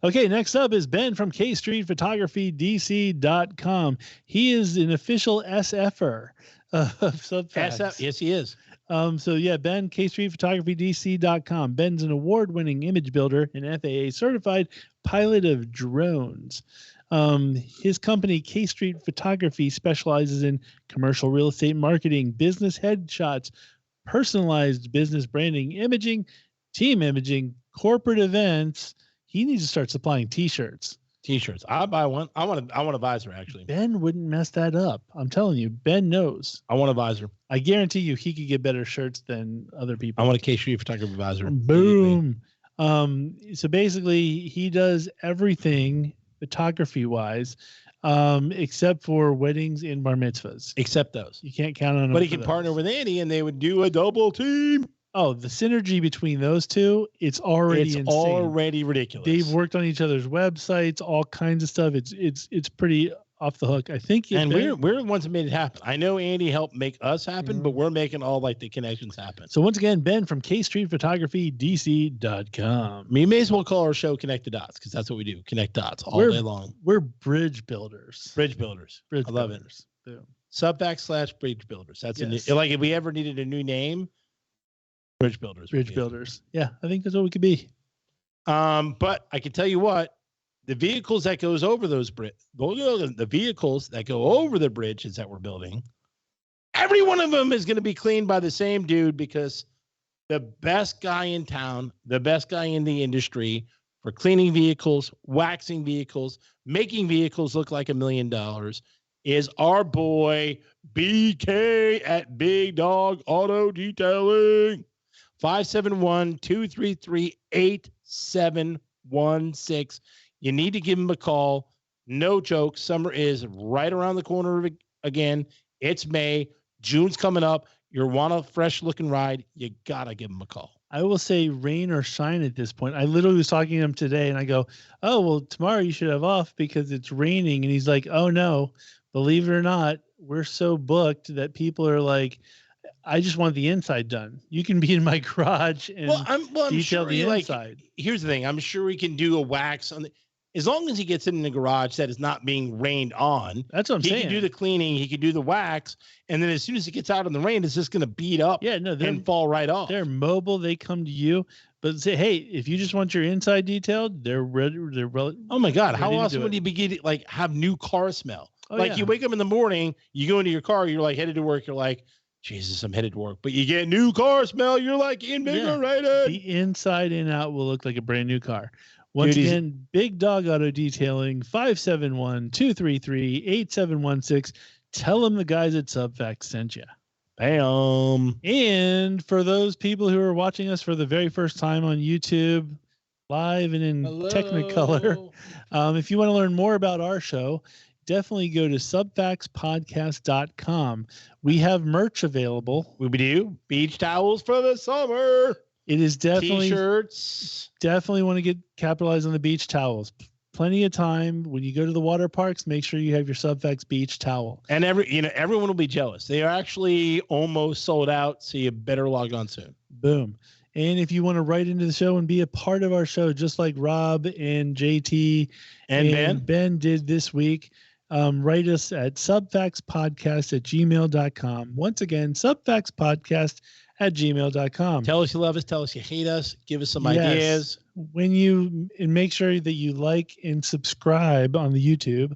okay, next up is Ben from KStreetPhotographyDC.com. He is an official SFer of Subpacks. SF, yes, he is. So yeah, Ben, KStreetPhotographyDC.com. Ben's an award-winning image builder and FAA certified pilot of drones. His company, K Street Photography, specializes in commercial real estate marketing, business headshots, personalized business branding, imaging, team imaging, corporate events. He needs to start supplying T-shirts. I'll buy one. I want a visor, actually. Ben wouldn't mess that up. I'm telling you, Ben knows. I want a visor. I guarantee you he could get better shirts than other people. I want a K Street Photography visor. Boom. So basically he does everything photography wise, except for weddings and bar mitzvahs. Except those. You can't count on him. But he can partner with Andy and they would do a double team. Oh, the synergy between those two, it's already insane. Already ridiculous. They've worked on each other's websites, all kinds of stuff. It's pretty off the hook. I think we're the ones that made it happen. I know Andy helped make us happen, but we're making all like the connections happen. So once again, Ben from KStreetPhotographyDC.com. We may as well call our show Connect the Dots because that's what we do. Connect dots all day long. We're bridge builders. I love it. Boom. Subpacks/bridge builders. That's like if we ever needed a new name. Bridge builders. Yeah, I think that's what we could be. But I can tell you what, the vehicles that goes over the vehicles that go over the bridges that we're building, every one of them is going to be cleaned by the same dude because the best guy in town, the best guy in the industry for cleaning vehicles, waxing vehicles, making vehicles look like $1 million is our boy BK at Big Dog Auto Detailing. 571-233-8716. You need to give him a call. No joke. Summer is right around the corner again. It's May. June's coming up. You want a fresh looking ride, you got to give them a call. I will say rain or shine at this point. I literally was talking to him today and I go, oh, well, tomorrow you should have off because it's raining. And he's like, oh, no, believe it or not, we're so booked that people are like, I just want the inside done. You can be in my garage and detail sure the inside. Here's the thing. I'm sure we can do a wax on the, as long as he gets it in the garage that is not being rained on. That's what I'm saying. He can do the cleaning. He can do the wax. And then as soon as it gets out in the rain, it's just going to beat up and fall right off. They're mobile. They come to you. But say, hey, if you just want your inside detailed, they're ready. Oh, my God. How awesome would you be getting, like, have new car smell? You wake up in the morning, you go into your car, you're like headed to work. You're like, Jesus, I'm headed to work. But you get new car smell. You're like invigorated. The inside and out will look like a brand new car. Once again, Big Dog Auto Detailing, 571-233-8716. Tell them the guys at Subfax sent you. Bam. And for those people who are watching us for the very first time on YouTube, live and in Technicolor, if you want to learn more about our show, definitely go to subfaxpodcast.com. We have merch available. We do. Beach towels for the summer. It is definitely T-shirts. Definitely want to capitalize on the beach towels. Plenty of time when you go to the water parks. Make sure you have your Subfax beach towel. And everyone will be jealous. They are actually almost sold out, so you better log on soon. Boom. And if you want to write into the show and be a part of our show, just like Rob and JT and Ben did this week, write us at subfaxpodcast@gmail.com. Once again, subfaxpodcast@gmail.com. Tell us you love us. Tell us you hate us. Give us some ideas. And make sure that you like and subscribe on the YouTube.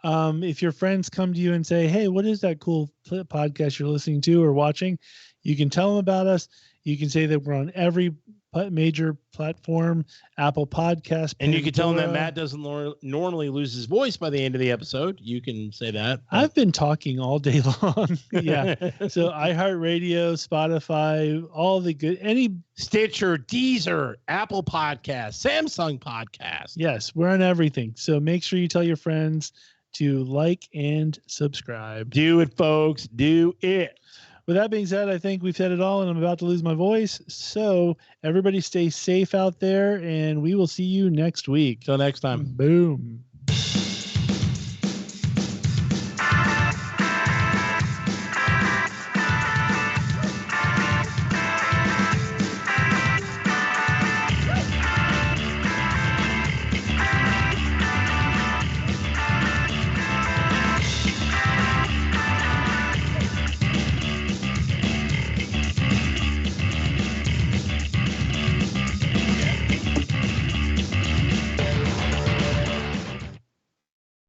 If your friends come to you and say, hey, what is that cool podcast you're listening to or watching? You can tell them about us. You can say that we're on every major platform, Apple Podcast. And you can tell them that Matt doesn't normally lose his voice by the end of the episode. You can say that. I've been talking all day long. Yeah. So iHeartRadio, Spotify, all the good, Stitcher, Deezer, Apple Podcast, Samsung Podcast. Yes, we're on everything. So make sure you tell your friends to like and subscribe. Do it, folks. Do it. With that being said, I think we've said it all, and I'm about to lose my voice. So everybody stay safe out there, and we will see you next week. Till next time. Boom.